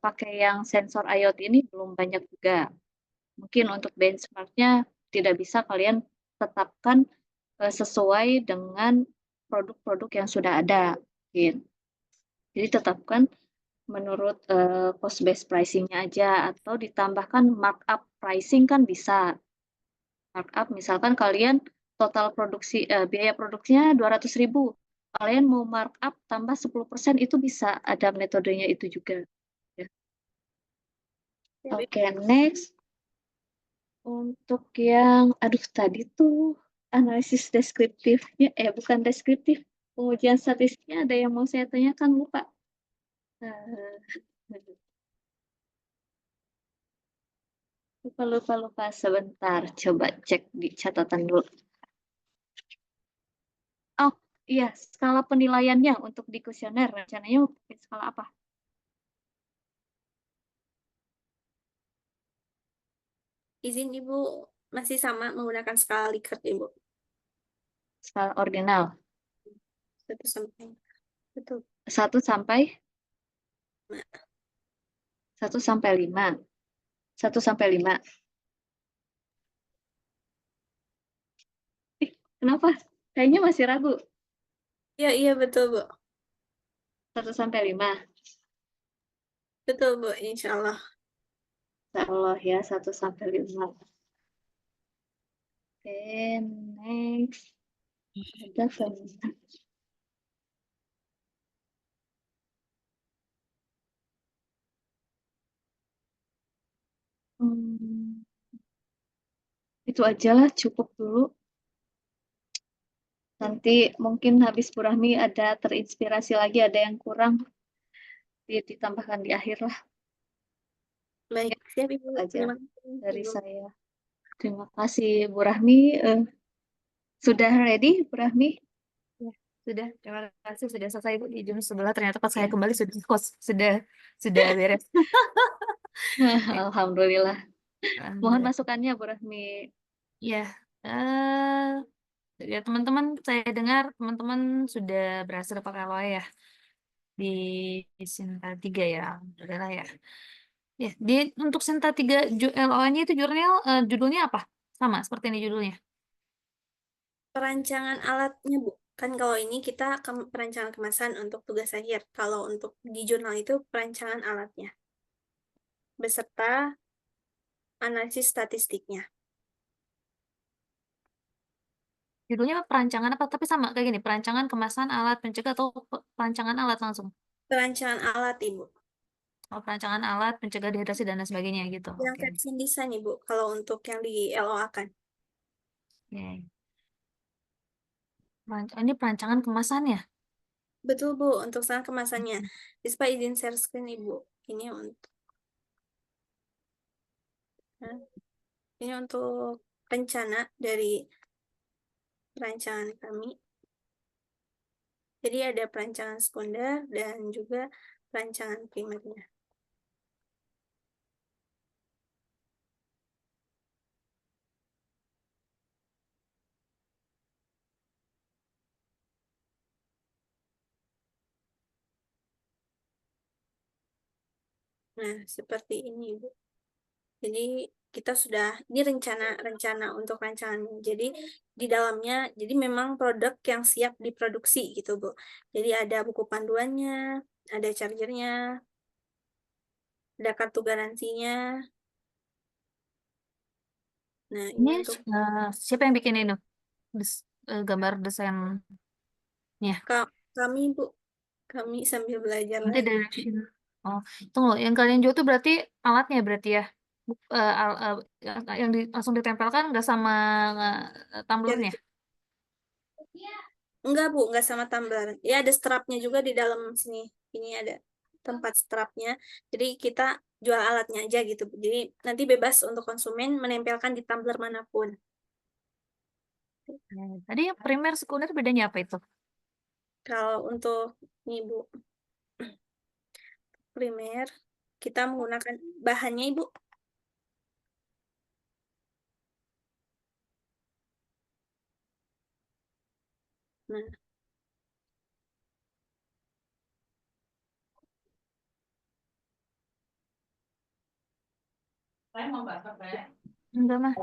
pakai yang sensor IoT ini belum banyak juga. Mungkin untuk benchmark-nya tidak bisa kalian tetapkan sesuai dengan produk-produk yang sudah ada. Gitu. Jadi tetapkan menurut cost based pricing-nya aja, atau ditambahkan markup pricing kan bisa. Markup misalkan kalian total produksi biaya produksinya 200.000. Kalian mau markup tambah 10% itu bisa, ada metodenya itu juga. Ya. Ya, Bu. Oke, next. Untuk yang, aduh tadi tuh analisis deskriptifnya, bukan deskriptif, pengujian statistiknya ada yang mau saya tanyakan, lupa. Eh, lupa sebentar, coba cek di catatan dulu. Oh iya, skala penilaiannya untuk di kuesioner rencananya mau pakai skala apa? Izin Ibu masih sama menggunakan skala Likert, Ibu. Skala ordinal 1 sampai. Betul. 1 sampai Nah, 1 sampai 5. 1 sampai 5. Kenapa? Kayaknya masih ragu. iya betul, Bu. 1 sampai 5. Betul, Bu, insya Allah. Insya Allah ya, 1 sampai 5. Oke, next. Ada fenomena. Itu aja lah, cukup dulu. Nanti mungkin habis Bu Rahmi ada terinspirasi lagi, ada yang kurang, ditambahkan di akhir lah. Baik, siap Ibu. Aja Terima kasih, dari Ibu. saya. Terima kasih Bu Rahmi. Sudah ready Bu Rahmi? Ya, sudah. Terima kasih sudah selesai Bu di jam 11. Ternyata pas saya Ya. kembali sudah beres. Alhamdulillah. Mohon Alhamdulillah. masukannya Bu Rahmi. Ya, eh ya teman-teman, saya dengar teman-teman sudah berhasil pakai aloe ya di Sinta 3 ya, alhamdulillah ya. Ya, untuk Sinta 3 LOA-nya itu judulnya apa? Sama seperti ini judulnya. Perancangan alatnya, Bu. Kan kalau ini kita perancangan kemasan untuk tugas akhir. Kalau untuk di jurnal itu perancangan alatnya. Beserta analisis statistiknya. Judulnya perancangan apa? Tapi sama kayak gini, perancangan kemasan alat pencegah atau perancangan alat langsung. Perancangan alat, Ibu. Oh, perancangan alat pencegah dehidrasi dan lain sebagainya gitu. Yang Oke. caption design, Ibu. Kalau untuk yang di LOA kan. Oke. Ini perancangan kemasannya. Betul, Bu. Untuk sana kemasannya. Bisa izin share screen, Ibu. Ini untuk ini untuk rencana dari perancangan kami. Jadi ada perancangan sekunder dan juga perancangan primernya. Nah, seperti ini, Bu. Jadi kita sudah ini rencana untuk rancangannya. Jadi di dalamnya jadi memang produk yang siap diproduksi gitu, Bu. Jadi ada buku panduannya, ada chargernya, ada kartu garansinya. Nah, ini Ini untuk siapa yang bikin ini? Gambar desainnya. kami, Bu. Kami sambil belajar Nanti lagi. direction. Oh, tunggu. Yang kalian jual tuh berarti alatnya berarti ya? Yang langsung ditempelkan nggak sama tumblernya? Enggak, Bu, enggak sama tumbler. Ya, ada strapnya juga di dalam sini. Ini ada tempat strapnya. Jadi kita jual alatnya aja gitu, Bu. Jadi nanti bebas untuk konsumen menempelkan di tumbler manapun. Ya, tadi yang primer sekunder bedanya apa itu? Kalau untuk ini, Bu, primer, kita menggunakan bahannya, Ibu. Nah, Enggak mah.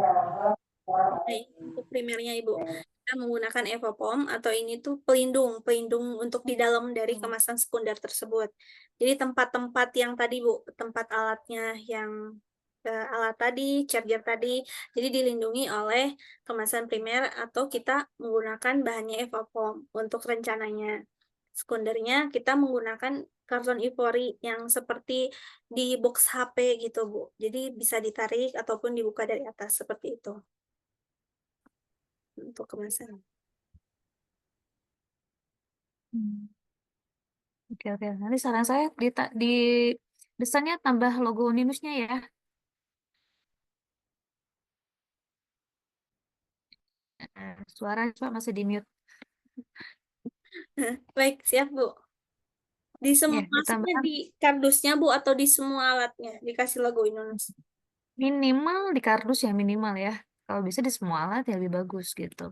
untuk primernya, Ibu. Kita menggunakan Evapom atau ini tuh pelindung untuk di dalam dari kemasan sekunder tersebut. Jadi tempat-tempat yang tadi, Bu, tempat alatnya yang alat tadi, charger tadi, jadi dilindungi oleh kemasan primer atau kita menggunakan bahannya Evapom untuk rencananya. Sekundernya kita menggunakan karton ipori yang seperti di box HP gitu, Bu. Jadi bisa ditarik ataupun dibuka dari atas seperti itu untuk kemasan. Hmm. Oke, oke. Nanti saran saya di desainnya tambah logo Ninusnya ya. Suara cuma masih di mute. Baik, siap, Bu. Di semua Ya, maksudnya ditambahkan di kardusnya, Bu, atau di semua alatnya dikasih logo Indonesia. minimal di kardus ya minimal ya. Kalau bisa di semua alat ya lebih bagus gitu.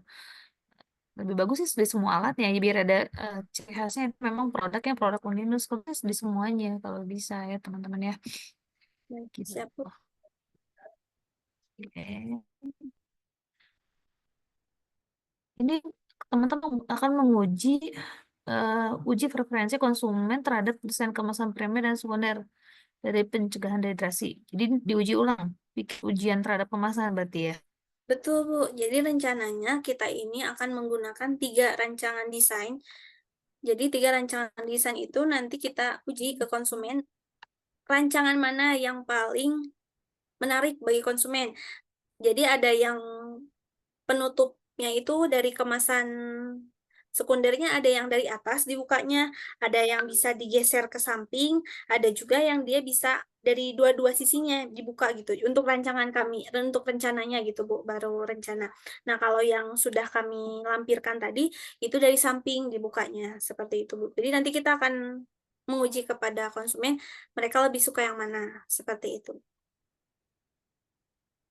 Lebih bagus sih di semua alatnya ya, biar ada ciri khasnya memang produknya produk Unlinus. Kalau bisa di semuanya kalau bisa ya teman-teman ya. Baik, Gitu. siap, Bu. Oke. Ini teman-teman akan menguji uji preferensi konsumen terhadap desain kemasan primer dan sekunder dari pencegahan dehidrasi. Jadi diuji ulang, bikin ujian terhadap kemasan berarti ya. Betul, Bu. Jadi rencananya kita ini akan menggunakan 3 rancangan desain. Jadi 3 rancangan desain itu nanti kita uji ke konsumen, rancangan mana yang paling menarik bagi konsumen. Jadi ada yang penutupnya itu dari kemasan sekundernya, ada yang dari atas dibukanya, ada yang bisa digeser ke samping, ada juga yang dia bisa dari dua-dua sisinya dibuka gitu. Untuk rancangan kami, untuk rencananya gitu, Bu, baru rencana. Nah, kalau yang sudah kami lampirkan tadi, itu dari samping dibukanya, seperti itu, Bu. Jadi nanti kita akan menguji kepada konsumen, mereka lebih suka yang mana, seperti itu.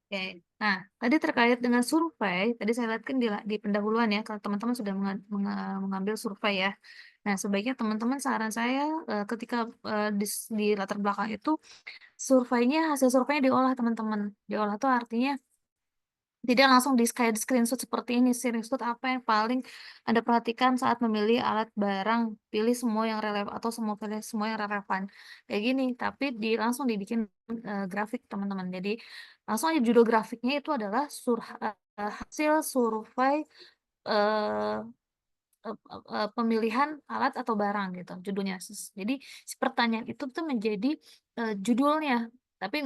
Oke. Nah, tadi terkait dengan survei, tadi saya lihat kan di pendahuluan ya, kalau teman-teman sudah mengambil survei ya. Nah, sebaiknya teman-teman saran saya ketika di latar belakang itu hasil surveinya diolah teman-teman. Diolah itu artinya tidak langsung kayak di screenshot seperti ini. Screenshot apa yang paling Anda perhatikan saat memilih alat barang, pilih semua yang relevan atau pilih semua yang relevan. Kayak gini, tapi langsung dibikin grafik teman-teman. Jadi langsung aja judul grafiknya itu adalah hasil survei eh, pemilihan alat atau barang gitu judulnya. Jadi si pertanyaan itu tuh menjadi judulnya, tapi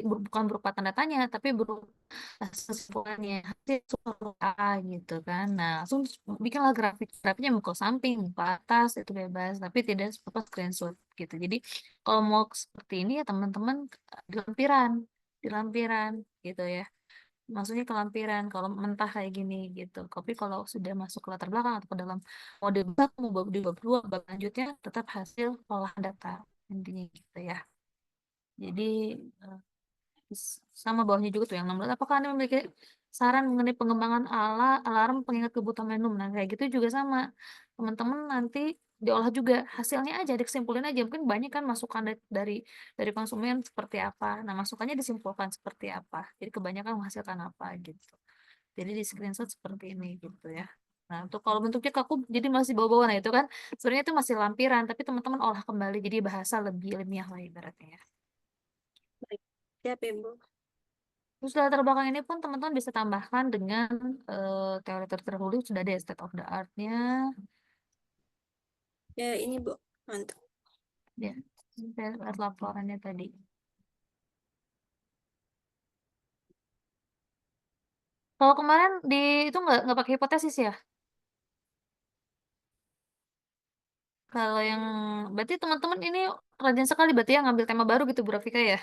bukan berupa tanda tanya, tapi berupa kesimpulannya hasil survei gitu kan. Nah, langsung bikinlah grafiknya mau ke samping, mau ke atas itu bebas, tapi tidak berupa screenshot gitu. Jadi kalau mau seperti ini ya teman-teman di lampiran gitu ya. Maksudnya kelampiran kalau mentah kayak gini gitu. Tapi kalau sudah masuk ke latar belakang atau ke dalam mode bab, mau di bab 2, bab lanjutnya tetap hasil olah data intinya gitu ya. Jadi eh, sama bawahnya juga tuh yang 16. Apakah Anda memiliki saran mengenai pengembangan alarm pengingat kebutuhan minum? Nah, kayak gitu juga sama. Teman-teman nanti diolah juga, hasilnya aja disimpulin aja, mungkin banyak kan masukan dari konsumen seperti apa, nah masukannya disimpulkan seperti apa, jadi kebanyakan menghasilkan apa gitu. Jadi di screenshot seperti ini gitu ya. Nah, untuk kalau bentuknya kaku jadi masih bau-bau, nah itu kan sebenarnya itu masih lampiran, tapi teman-teman olah kembali jadi bahasa lebih ilmiah lah ibaratnya ya. Baik. Siap, Ibu. Terus latar belakang ini pun teman-teman bisa tambahkan dengan teori terdahulu, sudah ada state of the art-nya. Ya, ini Bu. Mantap. Ya, saya lihat laporannya tadi. Kalau kemarin itu nggak pakai hipotesis ya? Kalau yang berarti teman-teman ini rajin sekali berarti ya ngambil tema baru gitu Bu Rafika ya?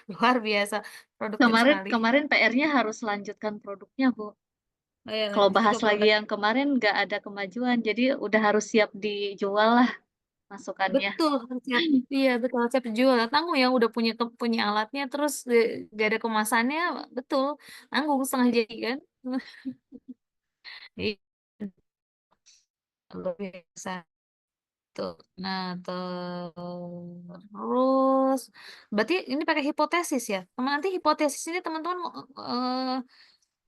Luar biasa, produktif Kemarin sekali. kemarin PR-nya harus lanjutkan produknya, Bu. Oh ya, Kalau lanjut juga bahas lagi produk. yang kemarin nggak ada kemajuan, jadi udah harus siap dijual lah masukannya. Betul, siap. Iya, betul, siap jual. Tanggung ya udah punya alatnya, terus gak ada kemasannya, betul. Tanggung setengah jadi kan. Iya, luar biasa. Tuh. Nah, terus berarti ini pakai hipotesis ya. Nanti hipotesis ini teman-teman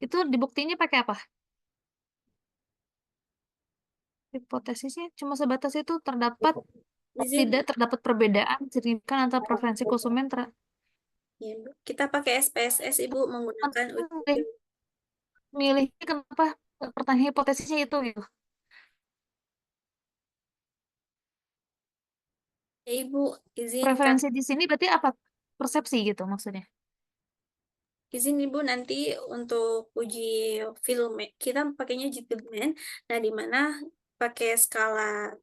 itu dibuktinya pakai apa? Hipotesisnya cuma sebatas itu Izin, tidak terdapat perbedaan signifikan antara preferensi konsumen ya, Bu. Kita pakai SPSS, Ibu, menggunakan uji. milihnya kenapa pertanyaan hipotesisnya itu gitu. Ya, Ibu, izinkan. Preferensi di sini berarti apa? Persepsi gitu maksudnya. Izin Ibu, nanti untuk uji film kita pakainya uji Fieldman, nah di mana pakai skala,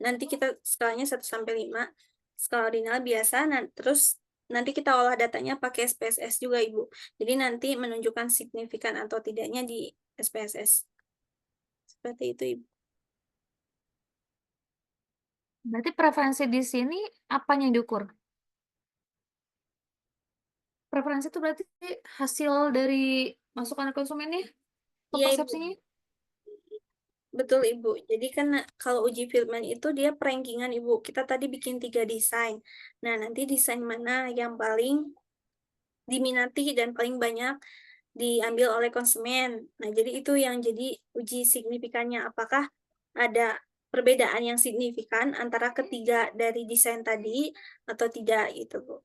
nanti kita skalanya 1 sampai 5, skala ordinal biasa, nah terus nanti kita olah datanya pakai SPSS juga Ibu. Jadi nanti menunjukkan signifikan atau tidaknya di SPSS. Seperti itu Ibu. Berarti preferensi di sini apanya yang diukur? Preferensi itu berarti hasil dari masukan konsumennya atau Iya Ibu, persepsinya? betul Ibu. Jadi kan kalau uji Fieldman itu dia perankingan Ibu. Kita tadi bikin 3 desain. Nah nanti desain mana yang paling diminati dan paling banyak diambil oleh konsumen. Nah, jadi itu yang jadi uji signifikannya. Apakah ada perbedaan yang signifikan antara ketiga dari desain tadi atau tidak gitu, Bu.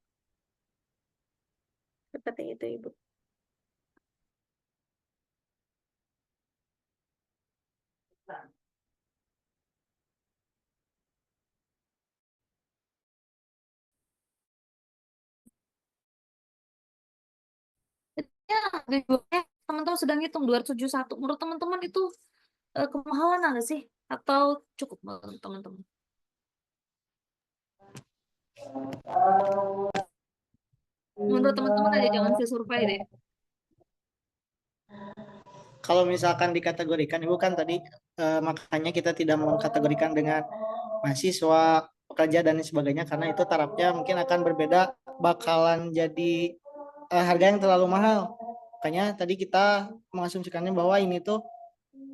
Seperti itu, Ibu. Ya, teman-teman sedang hitung 271. Menurut teman-teman itu kemahalan nggak sih? Atau cukup menurut teman-teman? Menurut teman-teman aja, jangan saya survei deh. Kalau misalkan dikategorikan, Ibu kan tadi makanya kita tidak mengkategorikan dengan mahasiswa, pekerja dan sebagainya karena itu tarafnya mungkin akan berbeda, bakalan jadi harga yang terlalu mahal. Makanya tadi kita mengasumsikannya bahwa ini tuh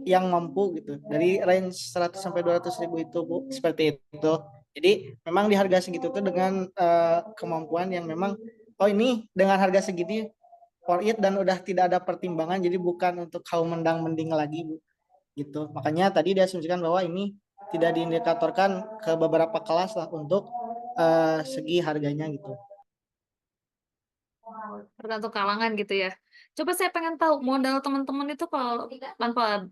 yang mampu gitu dari range 100 sampai 200 ribu itu Bu, seperti itu. Jadi memang di harga segitu tuh dengan kemampuan yang memang oh ini dengan harga segitu for it dan udah tidak ada pertimbangan jadi bukan untuk kaum mendang mending lagi Bu gitu. Makanya tadi diasumsikan bahwa ini tidak diindikatorkan ke beberapa kelas lah untuk segi harganya gitu. Tergantung kalangan gitu ya. Coba saya pengen tahu modal teman-teman itu kalau tanpa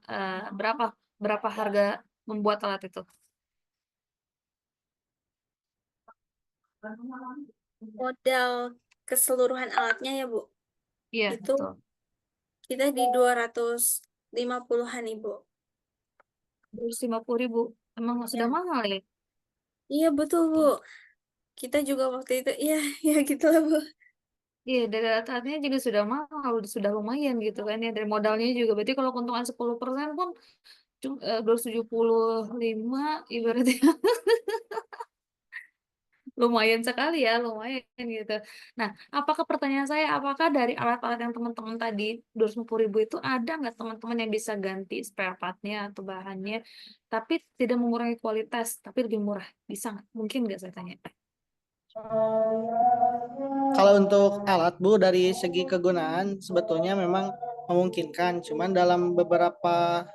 berapa harga membuat alat itu? Modal keseluruhan alatnya ya, Bu. Iya, Itu betul. kita di 250-an, Ibu. 250.000. Emang sudah Ya. mahal ya? Iya, betul, Bu. Kita juga waktu itu, iya, ya gitu lah, Bu. Iya, dari alatnya juga sudah mahal, sudah lumayan gitu kan ya. Dari modalnya juga. Berarti kalau keuntungan 10% pun 275 ibaratnya. Lumayan sekali ya, lumayan gitu. Nah, pertanyaan saya, apakah dari alat-alat yang teman-teman tadi 250.000 itu ada nggak teman-teman yang bisa ganti spare part-nya atau bahannya, tapi tidak mengurangi kualitas, tapi lebih murah? Bisa nggak? Mungkin nggak saya tanya? Kalau untuk alat Bu dari segi kegunaan sebetulnya memang memungkinkan, cuman dalam beberapa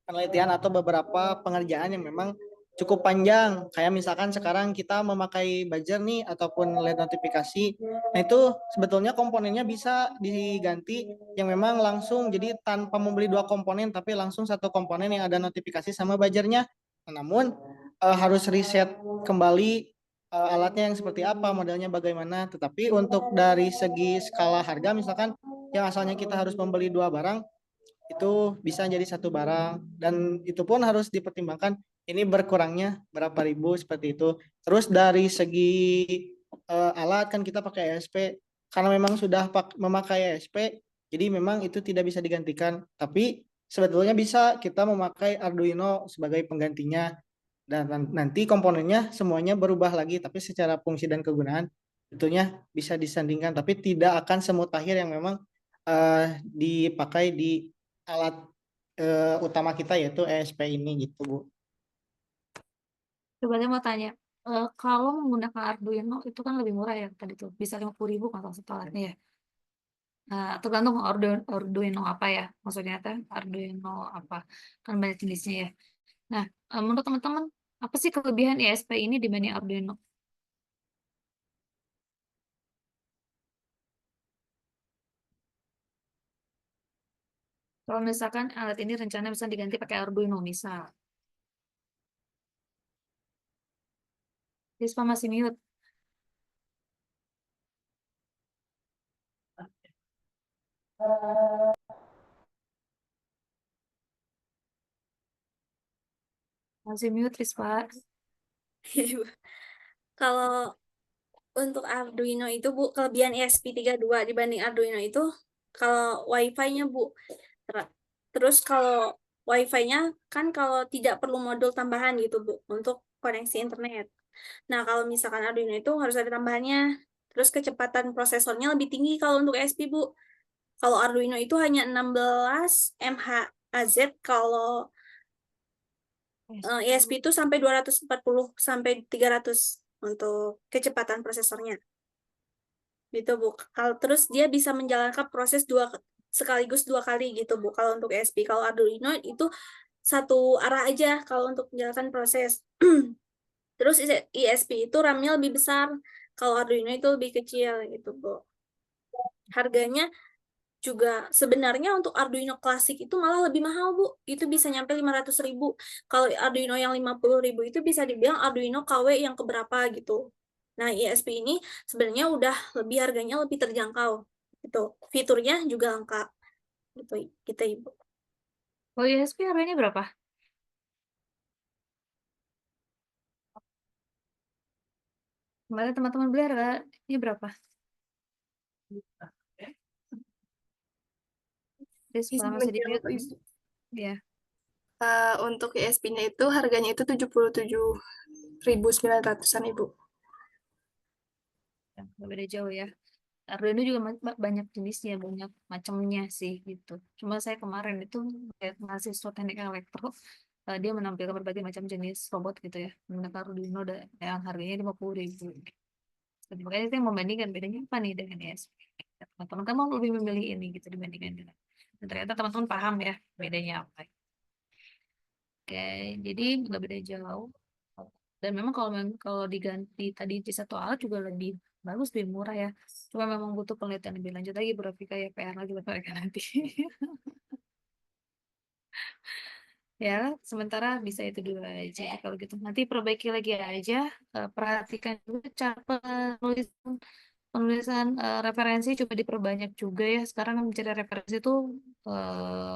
penelitian atau beberapa pengerjaan yang memang cukup panjang, kayak misalkan sekarang kita memakai buzzer nih ataupun LED notifikasi, nah itu sebetulnya komponennya bisa diganti yang memang langsung, jadi tanpa membeli dua komponen tapi langsung satu komponen yang ada notifikasi sama buzzernya. Namun harus riset kembali alatnya yang seperti apa, modelnya bagaimana. Tetapi untuk dari segi skala harga, misalkan yang asalnya kita harus membeli dua barang, itu bisa jadi satu barang. Dan itu pun harus dipertimbangkan, ini berkurangnya berapa ribu, seperti itu. Terus dari segi alat, kan kita pakai ESP. Karena memang sudah memakai ESP, jadi memang itu tidak bisa digantikan. Tapi sebetulnya bisa kita memakai Arduino sebagai penggantinya, dan nanti komponennya semuanya berubah lagi, tapi secara fungsi dan kegunaan tentunya bisa disandingkan, tapi tidak akan semutakhir yang memang dipakai di alat utama kita yaitu ESP ini gitu Bu. Coba saya mau tanya, kalau menggunakan Arduino itu kan lebih murah ya tadi tuh, bisa 50.000 kalau satu alatnya ya? Tergantung Arduino apa ya, maksudnya teh Arduino apa, kan banyak jenisnya ya. Nah, menurut teman-teman, apa sih kelebihan ESP ini dibanding Arduino? Kalau misalkan alat ini rencana bisa diganti pakai Arduino, misal. Rispa masih mute. Masih mute, Rispa. Kalau untuk Arduino itu Bu, kelebihan ESP32 dibanding Arduino itu kalau Wi-Fi-nya Bu. Terus kalau Wi-Fi-nya kan kalau tidak perlu modul tambahan gitu Bu untuk koneksi internet. Nah, kalau misalkan Arduino itu harus ada tambahannya. Terus kecepatan prosesornya lebih tinggi kalau untuk ESP Bu. Kalau Arduino itu hanya 16 MHz, kalau ESP itu sampai 240 sampai 300 untuk kecepatan prosesornya. Gitu Bu. Kalau terus dia bisa menjalankan proses sekaligus dua kali gitu Bu. Kalau untuk ESP, kalau Arduino itu satu arah aja kalau untuk menjalankan proses. Terus ESP itu RAM-nya lebih besar, kalau Arduino itu lebih kecil gitu Bu. Harganya juga sebenarnya untuk Arduino klasik itu malah lebih mahal Bu. Itu bisa nyampe 500.000. Kalau Arduino yang 50.000 itu bisa dibilang Arduino KW yang keberapa gitu. Nah, ESP ini sebenarnya udah lebih harganya lebih terjangkau gitu. Fiturnya juga lengkap gitu kita Ibu. Kalau ESP harganya berapa? Kemarin teman-teman beli harganya berapa? Rispa Izin masih di menjawab, mute. Ibu. Ya. Untuk ESP-nya itu harganya itu 77.900-an Ibu. Nggak beda jauh ya. Arduino juga banyak jenisnya, banyak macamnya sih gitu. Cuma saya kemarin itu lihat mahasiswa teknik elektro, dia menampilkan berbagai macam jenis robot gitu ya, menggunakan Arduino yang harganya 50.000. Makanya saya membandingkan bedanya apa nih dengan ESP. Teman-teman kan mau lebih memilih ini gitu dibandingkan dengan. Dan ternyata teman-teman paham ya bedanya apa. Oke, jadi nggak beda jauh. Dan memang kalau diganti tadi di satu alat juga lebih bagus, lebih murah ya. Cuma memang butuh penelitian lebih lanjut lagi, Bro Vika, ya PR lagi buat mereka nanti. Ya, sementara bisa itu dulu aja kalau gitu. Nanti perbaiki lagi aja, perhatikan juga cara penulisan referensi, coba diperbanyak juga ya. Sekarang mencari referensi itu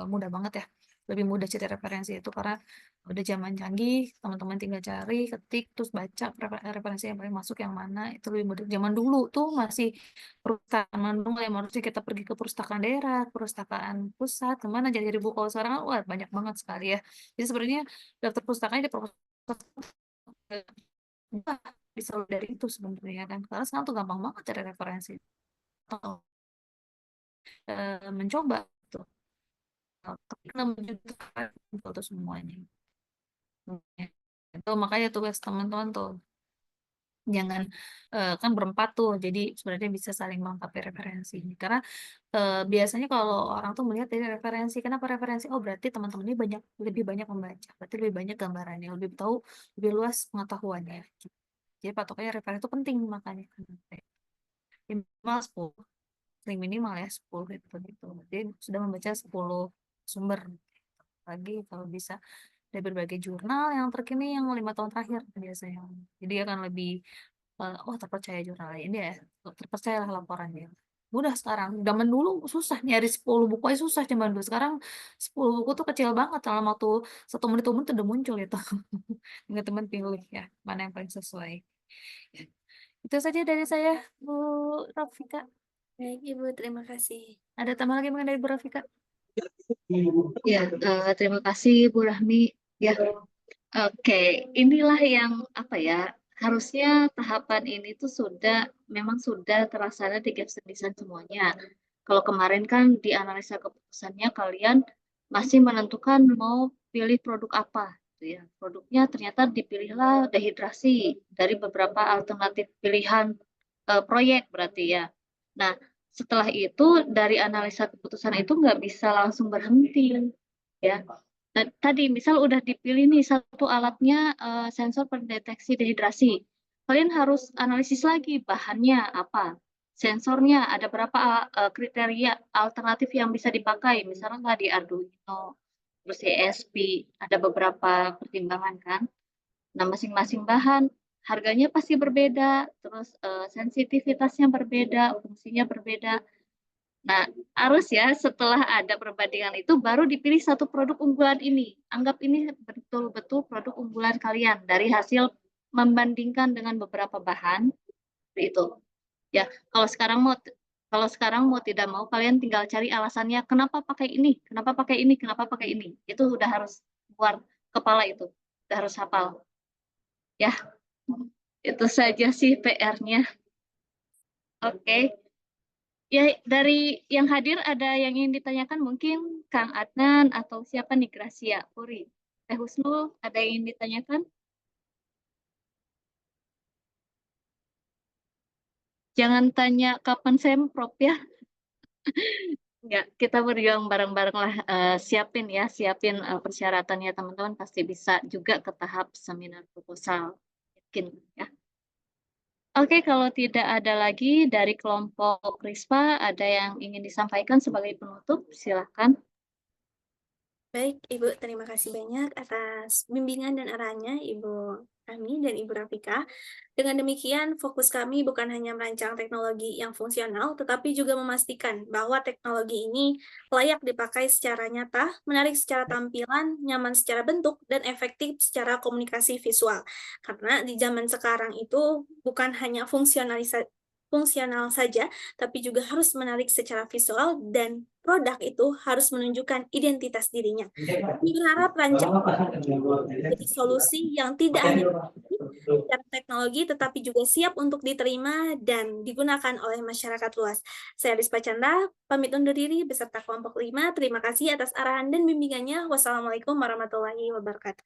mudah banget ya. Lebih mudah cari referensi itu karena udah zaman canggih, teman-teman tinggal cari, ketik, terus baca referensi yang paling masuk yang mana, itu lebih mudah. Zaman dulu tuh masih perpustakaan dulu yang harusnya kita pergi ke perpustakaan daerah, perpustakaan pusat, kemana jadi buku. Kalau sekarang kan, wah banyak banget sekali ya. Jadi sebenarnya daftar pustakanya di perpustakaan bisa dari itu sebenarnya kan, karena sekarang tuh gampang banget cari referensi atau mencoba tuh, tapi kan membutuhkan itu semuanya. Itu makanya tugas teman-teman tuh jangan kan berempat tuh, jadi sebenarnya bisa saling melengkapi referensi, karena biasanya kalau orang tuh melihat dari referensi, kenapa referensi, oh berarti teman-teman ini lebih banyak membaca, berarti lebih banyak gambarannya, lebih tahu, lebih luas pengetahuannya. Jadi patokannya referensi itu penting, makanya minimal 10, paling minimal ya 10 gitu. Jadi sudah membaca 10 sumber lagi kalau bisa dari berbagai jurnal yang terkini yang 5 tahun terakhir biasanya. Jadi akan lebih terpercaya jurnal ini ya, terpercayalah laporannya. Mudah sekarang. Zaman dulu susah nyari 10 buku aja susah zaman dulu. Sekarang 10 buku tuh kecil banget, dalam waktu 1 menit 2 menit udah muncul itu. Nggak teman pilih ya mana yang paling sesuai. Ya. Itu saja dari saya, Bu Rafika. Baik, Ibu, terima kasih. Ada tambah lagi mungkin dari Bu Rafika? Ya, terima kasih Bu Rahmi. Ya, oke, inilah yang apa ya? Harusnya tahapan ini tuh memang sudah terlaksana di Gaps Design semuanya. Kalau kemarin kan di analisa keputusannya kalian masih menentukan mau pilih produk apa, gitu ya. Produknya ternyata dipilihlah dehidrasi dari beberapa alternatif pilihan proyek berarti ya. Nah, setelah itu dari analisa keputusan itu nggak bisa langsung berhenti ya. Tadi misal udah dipilih nih satu alatnya sensor pendeteksi dehidrasi. Kalian harus analisis lagi bahannya apa, sensornya ada berapa kriteria alternatif yang bisa dipakai. Misalnya nggak di Arduino, terus ESP, ada beberapa pertimbangan kan. Nah, masing-masing bahan harganya pasti berbeda, terus sensitivitasnya berbeda, fungsinya berbeda. Nah, harus ya setelah ada perbandingan itu baru dipilih satu produk unggulan ini. Anggap ini betul-betul produk unggulan kalian dari hasil membandingkan dengan beberapa bahan itu. Ya, kalau sekarang mau tidak mau kalian tinggal cari alasannya kenapa pakai ini, kenapa pakai ini, kenapa pakai ini. Itu udah harus keluar kepala itu. Udah harus hafal. Ya, itu saja sih PR-nya. Oke. Ya, dari yang hadir ada yang ingin ditanyakan mungkin Kang Adnan atau siapa nih, Gracia, Puri. Teh Husnul, ada yang ingin ditanyakan? Jangan tanya kapan semprot ya. Ya, kita berjuang bareng-bareng lah. Siapin persyaratannya teman-teman pasti bisa juga ke tahap seminar proposal. Yakin ya. Oke, kalau tidak ada lagi dari kelompok Rispa, ada yang ingin disampaikan sebagai penutup, silakan. Baik, Ibu, terima kasih banyak atas bimbingan dan arahannya, Ibu Kami dan Ibu Rafika. Dengan demikian, fokus kami bukan hanya merancang teknologi yang fungsional, tetapi juga memastikan bahwa teknologi ini layak dipakai secara nyata, menarik secara tampilan, nyaman secara bentuk, dan efektif secara komunikasi visual. Karena di zaman sekarang itu bukan hanya fungsional saja, tapi juga harus menarik secara visual dan produk itu harus menunjukkan identitas dirinya. Kami berharap rancangan jadi solusi yang tidak hanya secara teknologi, tetapi juga siap untuk diterima dan digunakan oleh masyarakat luas. Saya Rispa Chandra, pamit undur diri beserta kelompok 5. Terima kasih atas arahan dan bimbingannya. Wassalamualaikum warahmatullahi wabarakatuh.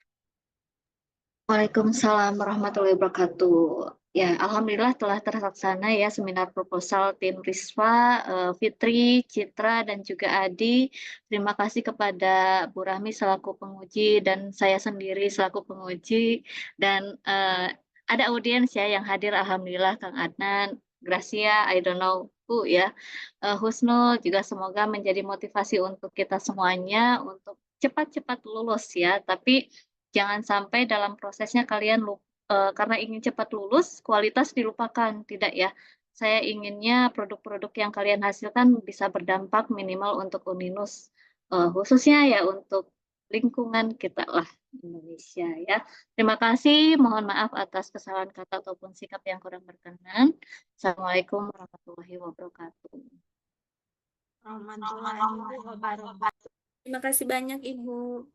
Waalaikumsalam warahmatullahi wabarakatuh. Ya, alhamdulillah telah terlaksana ya seminar proposal tim Rispa, Fitri, Citra, dan juga Adi. Terima kasih kepada Bu Rahmi selaku penguji dan saya sendiri selaku penguji. Dan ada audiens ya yang hadir, alhamdulillah Kang Adnan, Gracia, I don't know who ya, Husnul, juga semoga menjadi motivasi untuk kita semuanya untuk cepat-cepat lulus ya. Tapi jangan sampai dalam prosesnya kalian karena ingin cepat lulus, kualitas dilupakan, tidak ya. Saya inginnya produk-produk yang kalian hasilkan bisa berdampak minimal untuk Uninus, khususnya ya untuk lingkungan kita lah Indonesia ya. Terima kasih, mohon maaf atas kesalahan kata ataupun sikap yang kurang berkenan. Assalamualaikum warahmatullahi wabarakatuh. Terima kasih banyak, Ibu.